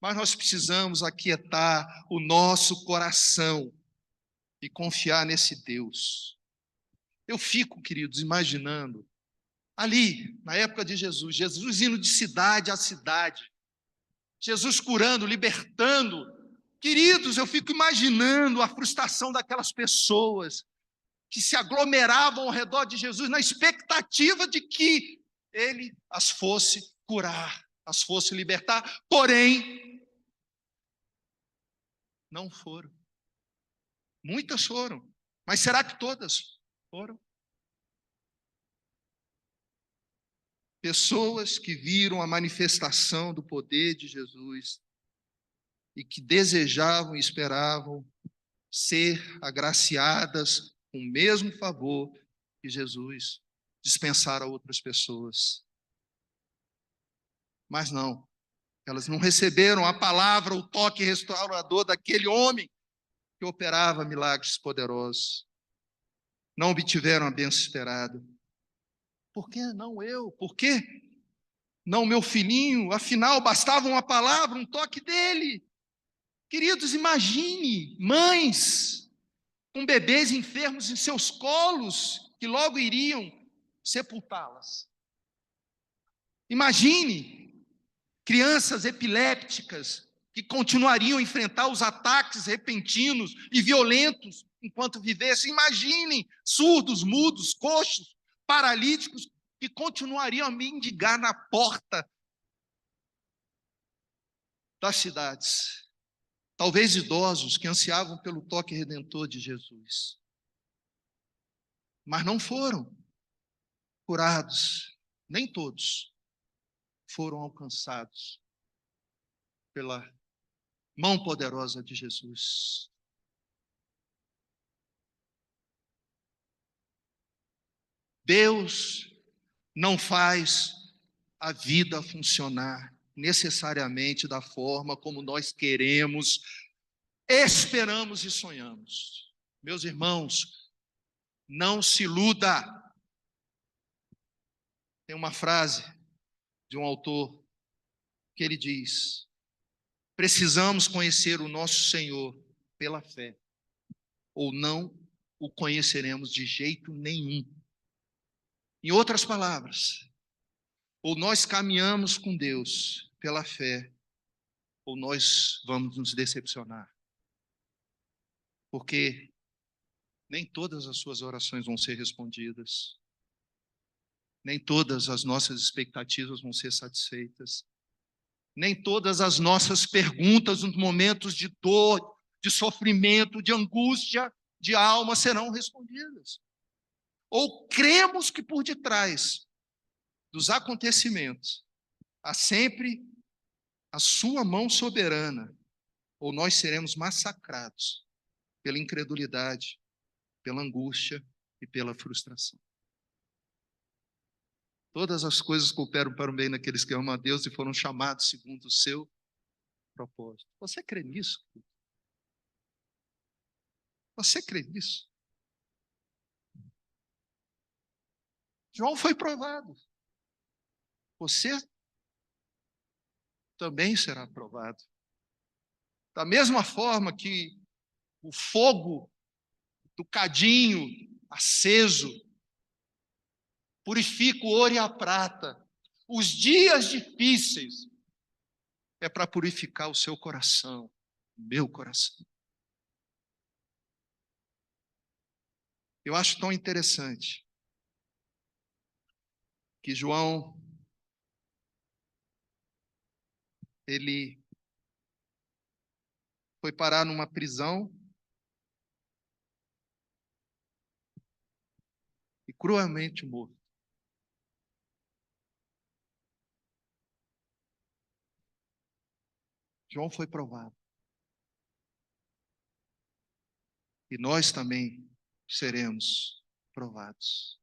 Mas nós precisamos aquietar o nosso coração e confiar nesse Deus. Eu fico, queridos, imaginando, ali, na época de Jesus, Jesus indo de cidade a cidade, Jesus curando, libertando. Queridos, eu fico imaginando a frustração daquelas pessoas que se aglomeravam ao redor de Jesus na expectativa de que ele as fosse curar, as fosse libertar, porém, não foram. Muitas foram, mas será que todas foram? Pessoas que viram a manifestação do poder de Jesus e que desejavam e esperavam ser agraciadas com o mesmo favor que Jesus dispensara a outras pessoas. Mas não, elas não receberam a palavra, o toque restaurador daquele homem que operava milagres poderosos. Não obtiveram a bênção esperada. Por que não eu? Por que não meu filhinho? Afinal, bastava uma palavra, um toque dele. Queridos, imagine mães com bebês enfermos em seus colos, que logo iriam sepultá-las. Imagine crianças epilépticas que continuariam a enfrentar os ataques repentinos e violentos enquanto vivessem. Imaginem surdos, mudos, coxos, paralíticos que continuariam a mendigar na porta das cidades. Talvez idosos que ansiavam pelo toque redentor de Jesus. Mas não foram curados, nem todos foram alcançados pela mão poderosa de Jesus. Deus não faz a vida funcionar necessariamente da forma como nós queremos, esperamos e sonhamos. Meus irmãos, não se iluda. Tem uma frase de um autor que ele diz: precisamos conhecer o nosso Senhor pela fé, ou não o conheceremos de jeito nenhum. Em outras palavras, ou nós caminhamos com Deus pela fé, ou nós vamos nos decepcionar. Porque nem todas as suas orações vão ser respondidas. Nem todas as nossas expectativas vão ser satisfeitas. Nem todas as nossas perguntas nos momentos de dor, de sofrimento, de angústia, de alma serão respondidas. Ou cremos que por detrás dos acontecimentos há sempre a sua mão soberana, ou nós seremos massacrados pela incredulidade, pela angústia e pela frustração. Todas as coisas cooperam para o bem daqueles que amam a Deus e foram chamados segundo o seu propósito. Você crê nisso? Você crê nisso? João foi provado. Você também será provado. Da mesma forma que o fogo do cadinho aceso purifica o ouro e a prata, os dias difíceis é para purificar o seu coração, o meu coração. Eu acho tão interessante que João, ele foi parar numa prisão e cruelmente morto. João foi provado. E nós também seremos provados.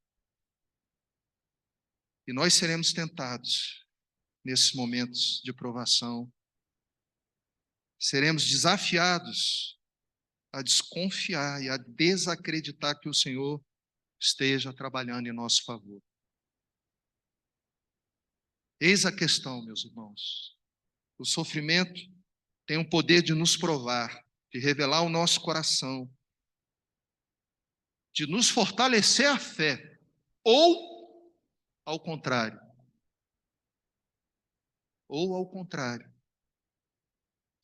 E nós seremos tentados nesses momentos de provação. Seremos desafiados a desconfiar e a desacreditar que o Senhor esteja trabalhando em nosso favor. Eis a questão, meus irmãos. O sofrimento tem o poder de nos provar, de revelar o nosso coração, de nos fortalecer a fé, ou ao contrário,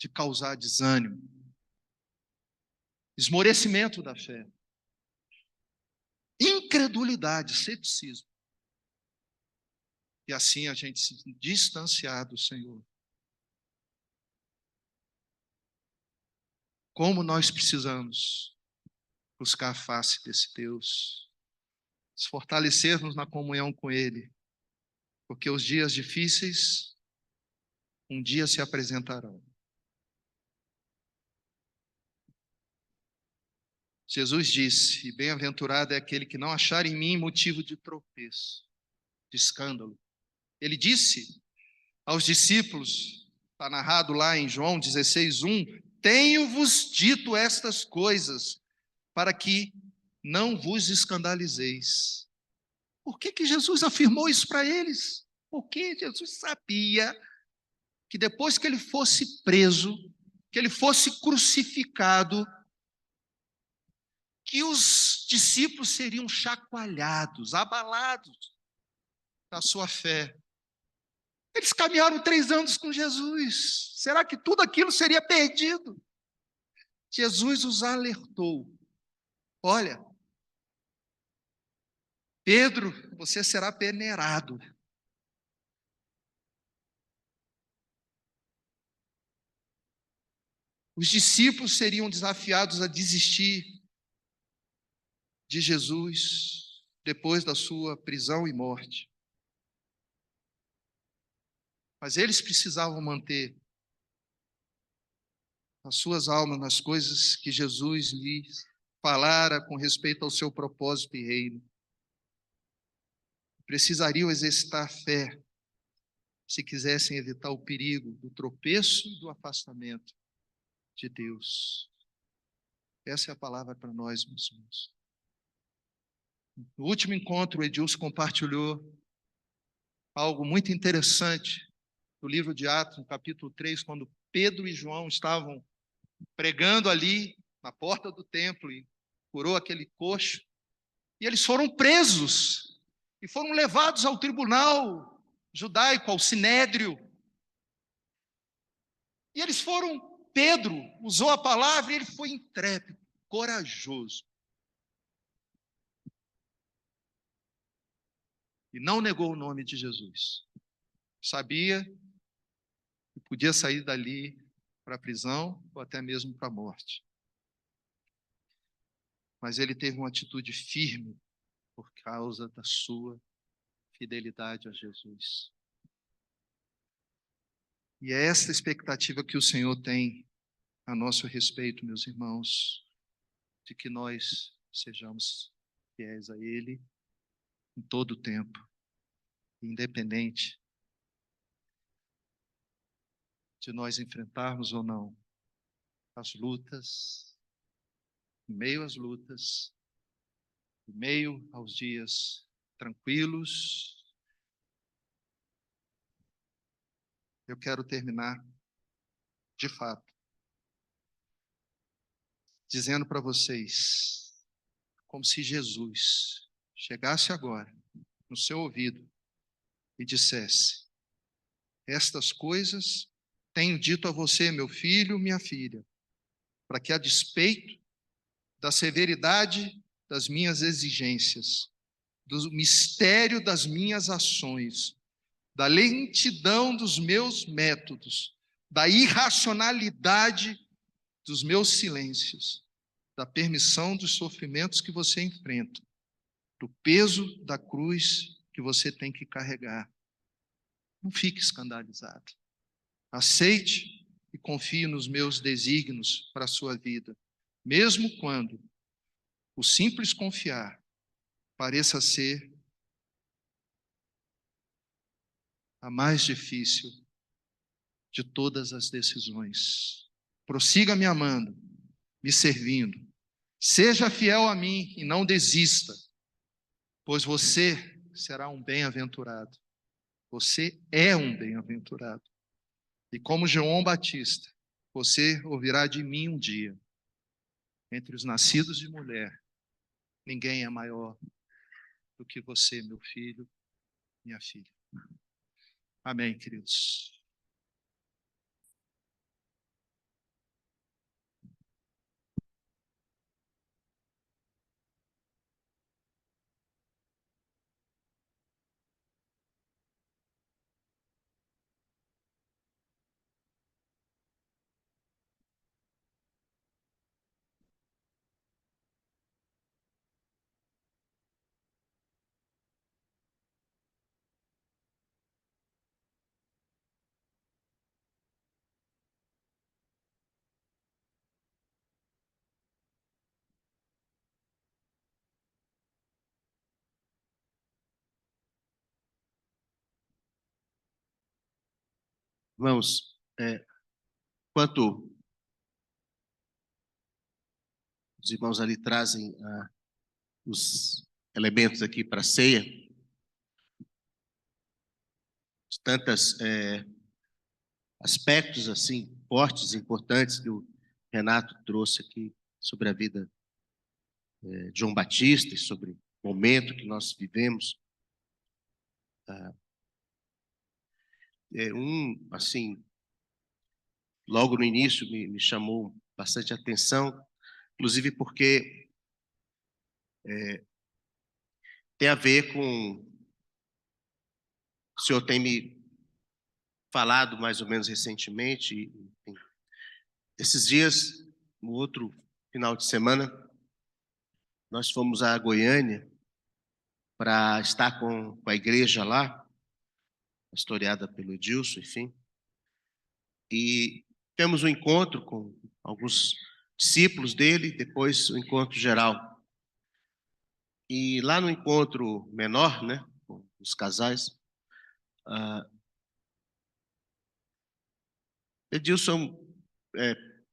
de causar desânimo, esmorecimento da fé, incredulidade, ceticismo. E assim a gente se distanciar do Senhor. Como nós precisamos buscar a face desse Deus, nos fortalecermos na comunhão com Ele, porque os dias difíceis um dia se apresentarão. Jesus disse, e bem-aventurado é aquele que não achar em mim motivo de tropeço, de escândalo. Ele disse aos discípulos, está narrado lá em João 16:1, tenho-vos dito estas coisas, para que não vos escandalizeis. Por que Jesus afirmou isso para eles? Porque Jesus sabia que depois que ele fosse preso, que ele fosse crucificado, que os discípulos seriam chacoalhados, abalados da sua fé. Eles caminharam 3 anos com Jesus. Será que tudo aquilo seria perdido? Jesus os alertou. Olha, Pedro, você será peneirado. Os discípulos seriam desafiados a desistir de Jesus depois da sua prisão e morte. Mas eles precisavam manter as suas almas nas coisas que Jesus lhes falara com respeito ao seu propósito e reino. Precisariam exercitar fé se quisessem evitar o perigo do tropeço e do afastamento de Deus. Essa é a palavra para nós, meus irmãos. No último encontro, o Edilson compartilhou algo muito interessante do livro de Atos, no capítulo 3, quando Pedro e João estavam pregando ali na porta do templo e curou aquele coxo. E eles foram presos e foram levados ao tribunal judaico, ao sinédrio. E eles foram, Pedro usou a palavra e ele foi intrépido, corajoso. E não negou o nome de Jesus. Sabia que podia sair dali para a prisão ou até mesmo para a morte. Mas ele teve uma atitude firme por causa da sua fidelidade a Jesus. E é essa expectativa que o Senhor tem a nosso respeito, meus irmãos, de que nós sejamos fiéis a Ele em todo o tempo, independente de nós enfrentarmos ou não as lutas, em meio às lutas, em meio aos dias tranquilos. Eu quero terminar, de fato, dizendo para vocês, como se Jesus chegasse agora no seu ouvido e dissesse: estas coisas tenho dito a você, meu filho, minha filha, para que, a despeito da severidade das minhas exigências, do mistério das minhas ações, da lentidão dos meus métodos, da irracionalidade dos meus silêncios, da permissão dos sofrimentos que você enfrenta, do peso da cruz que você tem que carregar, não fique escandalizado. Aceite e confie nos meus desígnios para a sua vida, mesmo quando o simples confiar pareça ser a mais difícil de todas as decisões. Prossiga me amando, me servindo. Seja fiel a mim e não desista, pois você será um bem-aventurado. Você é um bem-aventurado. E como João Batista, você ouvirá de mim um dia: entre os nascidos de mulher, ninguém é maior do que você, meu filho, minha filha. Amém, queridos. Irmãos, enquanto os irmãos ali trazem os elementos aqui para a ceia, de tantos aspectos assim fortes, importantes que o Renato trouxe aqui sobre a vida de João Batista e sobre o momento que nós vivemos. Assim, logo no início me chamou bastante atenção, inclusive porque tem a ver com... O senhor tem me falado mais ou menos recentemente, enfim, esses dias, no outro final de semana, nós fomos a Goiânia para estar com a igreja lá, pastoreada pelo Edilson, enfim, e temos um encontro com alguns discípulos dele, depois o encontro geral. E lá no encontro menor, né, com os casais, Edilson,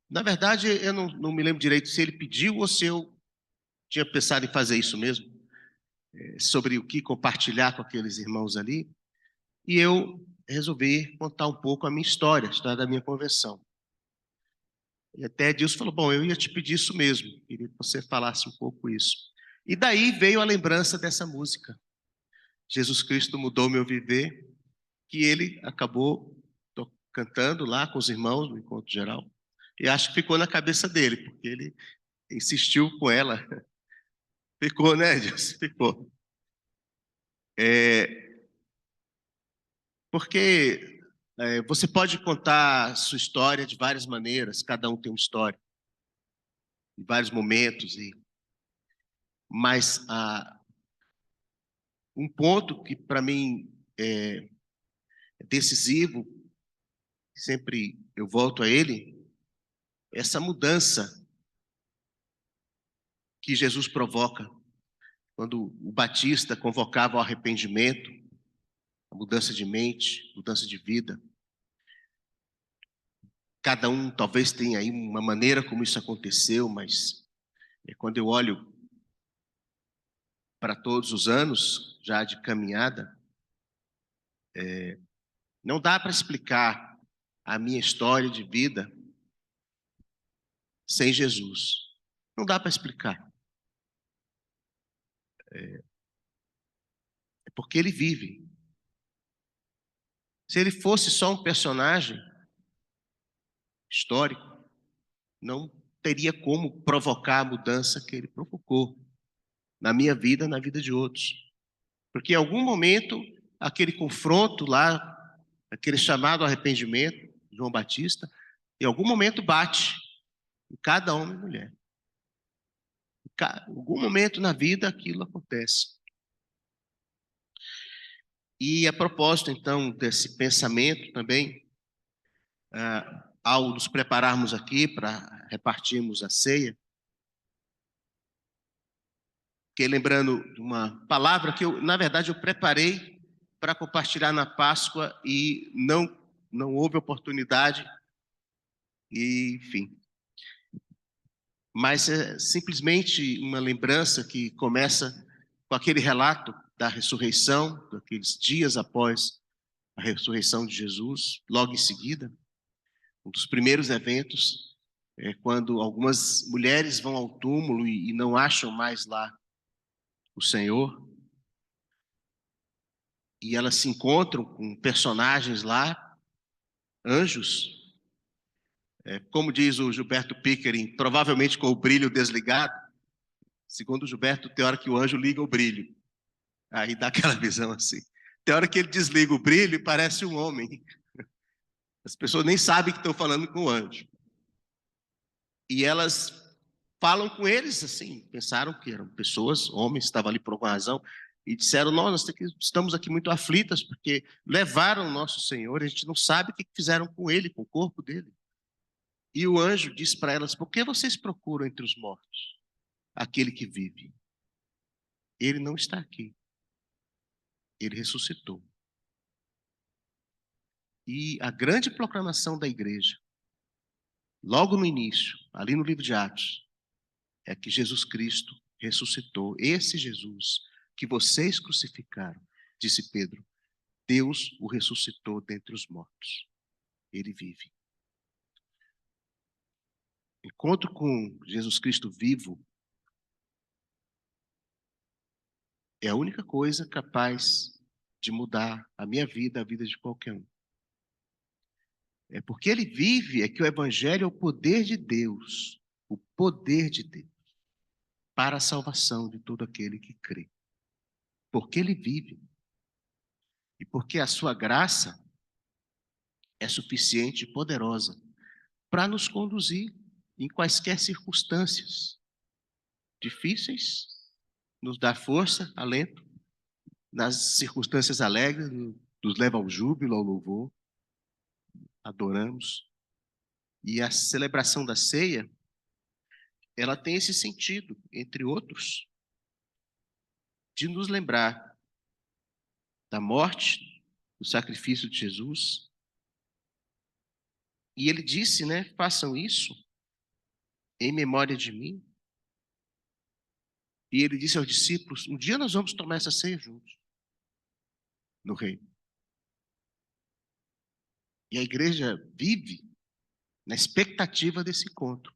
na verdade, eu não me lembro direito se ele pediu ou se eu tinha pensado em fazer isso mesmo, sobre o que compartilhar com aqueles irmãos ali, e eu resolvi contar um pouco a minha história, a história da minha conversão. E até Edilson falou: bom, eu ia te pedir isso mesmo, queria que você falasse um pouco isso. E daí veio a lembrança dessa música, Jesus Cristo Mudou Meu Viver, que ele acabou cantando lá com os irmãos no encontro geral, e acho que ficou na cabeça dele, porque ele insistiu com ela. Ficou, né, Edilson? Ficou. Porque você pode contar sua história de várias maneiras, cada um tem uma história, em vários momentos, mas Um ponto que para mim é decisivo, sempre eu volto a ele, é essa mudança que Jesus provoca quando o Batista convocava ao arrependimento, a mudança de mente, mudança de vida. Cada um talvez tenha aí uma maneira como isso aconteceu, mas quando eu olho para todos os anos já de caminhada, não dá para explicar a minha história de vida sem Jesus. Não dá para explicar. É porque ele vive. Se ele fosse só um personagem histórico, não teria como provocar a mudança que ele provocou na minha vida, na vida de outros. Porque em algum momento, aquele confronto lá, aquele chamado arrependimento, João Batista, em algum momento bate em cada homem e mulher. Em algum momento na vida aquilo acontece. E a propósito, então, desse pensamento também, ao nos prepararmos aqui para repartirmos a ceia, fiquei lembrando de uma palavra que na verdade, eu preparei para compartilhar na Páscoa e não houve oportunidade, e enfim. Mas é simplesmente uma lembrança que começa com aquele relato da ressurreição, daqueles dias após a ressurreição de Jesus, logo em seguida. Um dos primeiros eventos é quando algumas mulheres vão ao túmulo e não acham mais lá o Senhor. E elas se encontram com personagens lá, anjos, como diz o Gilberto Pickering, provavelmente com o brilho desligado. Segundo o Gilberto, tem hora que o anjo liga o brilho. Aí dá aquela visão assim. Tem hora que ele desliga o brilho e parece um homem. As pessoas nem sabem que estão falando com o anjo. E elas falam com eles assim, pensaram que eram pessoas, homens, estavam ali por alguma razão, e disseram, nós estamos aqui muito aflitas, porque levaram o nosso Senhor, a gente não sabe o que fizeram com ele, com o corpo dele. E o anjo disse para elas, por que vocês procuram entre os mortos aquele que vive? Ele não está aqui, ele ressuscitou. E a grande proclamação da igreja, logo no início, ali no livro de Atos, é que Jesus Cristo ressuscitou. Esse Jesus que vocês crucificaram, disse Pedro, Deus o ressuscitou dentre os mortos. Ele vive. Encontro com Jesus Cristo vivo é a única coisa capaz de mudar a minha vida, a vida de qualquer um. É porque ele vive, é que o Evangelho é o poder de Deus, o poder de Deus, para a salvação de todo aquele que crê. Porque ele vive. E porque a sua graça é suficiente e poderosa para nos conduzir em quaisquer circunstâncias difíceis, nos dá força, alento, nas circunstâncias alegres, nos leva ao júbilo, ao louvor, adoramos. E a celebração da ceia, ela tem esse sentido, entre outros, de nos lembrar da morte, do sacrifício de Jesus. E ele disse, né, façam isso em memória de mim. E ele disse aos discípulos, um dia nós vamos tomar essa ceia juntos, no reino. E a igreja vive na expectativa desse encontro,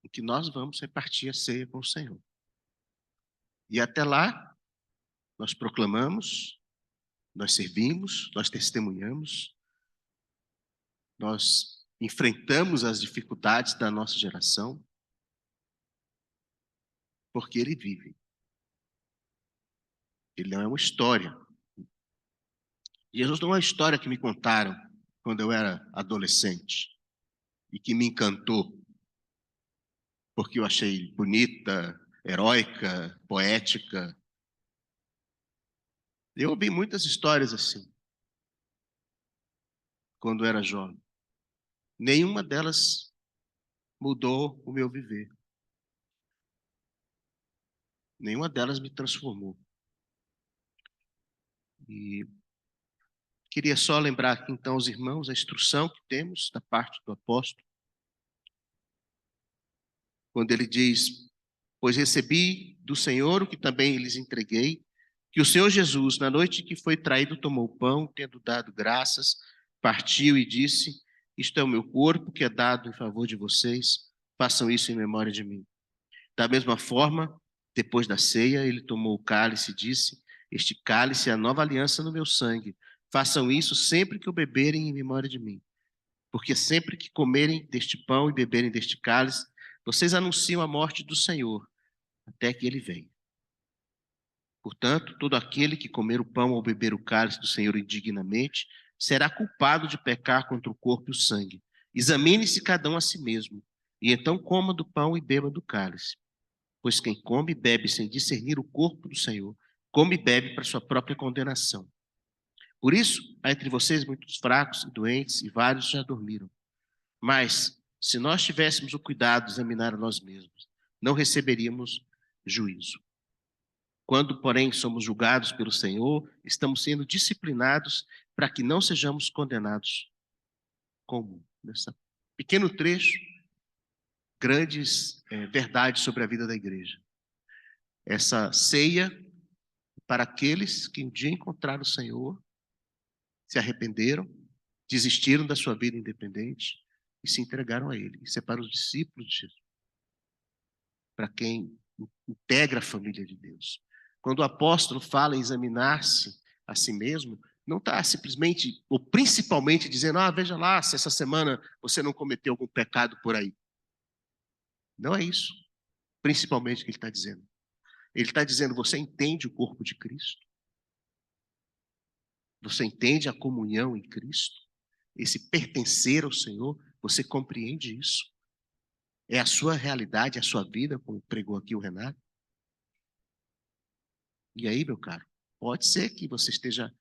em que nós vamos repartir a ceia com o Senhor. E até lá, nós proclamamos, nós servimos, nós testemunhamos, nós enfrentamos as dificuldades da nossa geração, porque ele vive. Ele não é uma história. Jesus não é uma história que me contaram quando eu era adolescente e que me encantou, porque eu achei bonita, heróica, poética. Eu ouvi muitas histórias assim, quando era jovem. Nenhuma delas mudou o meu viver. Nenhuma delas me transformou. E queria só lembrar aqui, então, aos irmãos, a instrução que temos da parte do apóstolo, quando ele diz: pois recebi do Senhor o que também lhes entreguei, que o Senhor Jesus, na noite que foi traído, tomou o pão, tendo dado graças, partiu e disse: isto é o meu corpo que é dado em favor de vocês, façam isso em memória de mim. Da mesma forma, depois da ceia, ele tomou o cálice e disse: este cálice é a nova aliança no meu sangue. Façam isso sempre que o beberem em memória de mim. Porque sempre que comerem deste pão e beberem deste cálice, vocês anunciam a morte do Senhor, até que ele venha. Portanto, todo aquele que comer o pão ou beber o cálice do Senhor indignamente, será culpado de pecar contra o corpo e o sangue. Examine-se cada um a si mesmo, e então coma do pão e beba do cálice. Pois quem come e bebe sem discernir o corpo do Senhor, come e bebe para sua própria condenação. Por isso, há entre vocês muitos fracos e doentes, e vários já dormiram. Mas, se nós tivéssemos o cuidado de examinar a nós mesmos, não receberíamos juízo. Quando, porém, somos julgados pelo Senhor, estamos sendo disciplinados para que não sejamos condenados com o mundo. Nesse pequeno trecho, grandes verdades sobre a vida da igreja. Essa ceia para aqueles que um dia encontraram o Senhor, se arrependeram, desistiram da sua vida independente e se entregaram a Ele. Isso é para os discípulos de Jesus, para quem integra a família de Deus. Quando o apóstolo fala em examinar-se a si mesmo, não está simplesmente ou principalmente dizendo: veja lá se essa semana você não cometeu algum pecado por aí. Não é isso, principalmente, que ele está dizendo. Ele está dizendo: você entende o corpo de Cristo? Você entende a comunhão em Cristo? Esse pertencer ao Senhor, você compreende isso? É a sua realidade, a sua vida, como pregou aqui o Renato? E aí, meu caro, pode ser que você esteja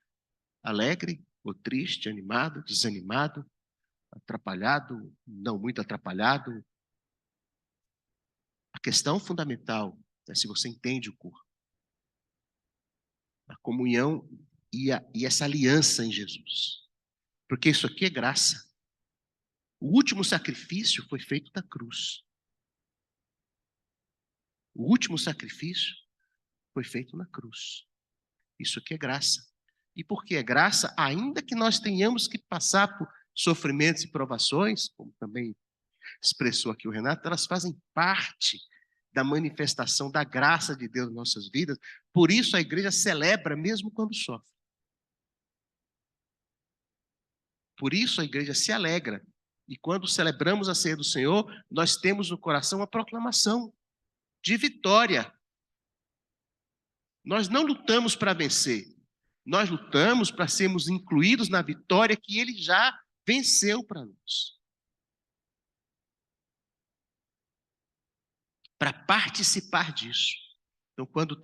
alegre ou triste, animado, desanimado, atrapalhado, não muito atrapalhado. A questão fundamental é se você entende o corpo. A comunhão e essa aliança em Jesus. Porque isso aqui é graça. O último sacrifício foi feito na cruz. O último sacrifício foi feito na cruz. Isso aqui é graça. E porque é graça, ainda que nós tenhamos que passar por sofrimentos e provações, como também expressou aqui o Renato, elas fazem parte da manifestação da graça de Deus em nossas vidas. Por isso a igreja celebra mesmo quando sofre. Por isso a igreja se alegra. E quando celebramos a ceia do Senhor, nós temos no coração a proclamação de vitória. Nós não lutamos para vencer. Nós lutamos para sermos incluídos na vitória que Ele já venceu para nós. Para participar disso. Então, quando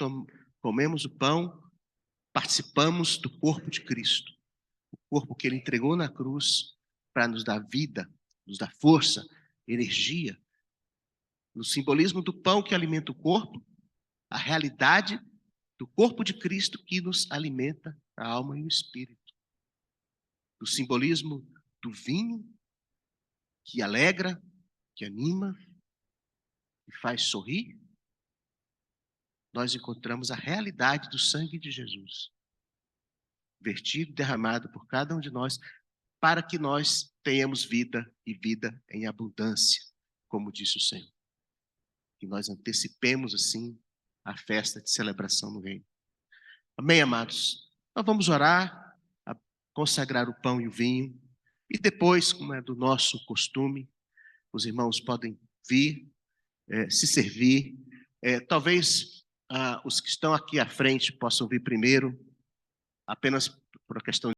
comemos o pão, participamos do corpo de Cristo. O corpo que Ele entregou na cruz para nos dar vida, nos dar força, energia. No simbolismo do pão que alimenta o corpo, a realidade do corpo de Cristo que nos alimenta a alma e o espírito. Do simbolismo do vinho que alegra, que anima, que faz sorrir, nós encontramos a realidade do sangue de Jesus, vertido e derramado por cada um de nós, para que nós tenhamos vida e vida em abundância, como disse o Senhor. Que nós antecipemos, assim, a festa de celebração no reino. Amém, amados? Nós vamos orar, a consagrar o pão e o vinho, e depois, como é do nosso costume, os irmãos podem vir, se servir. Talvez os que estão aqui à frente possam vir primeiro, apenas por uma questão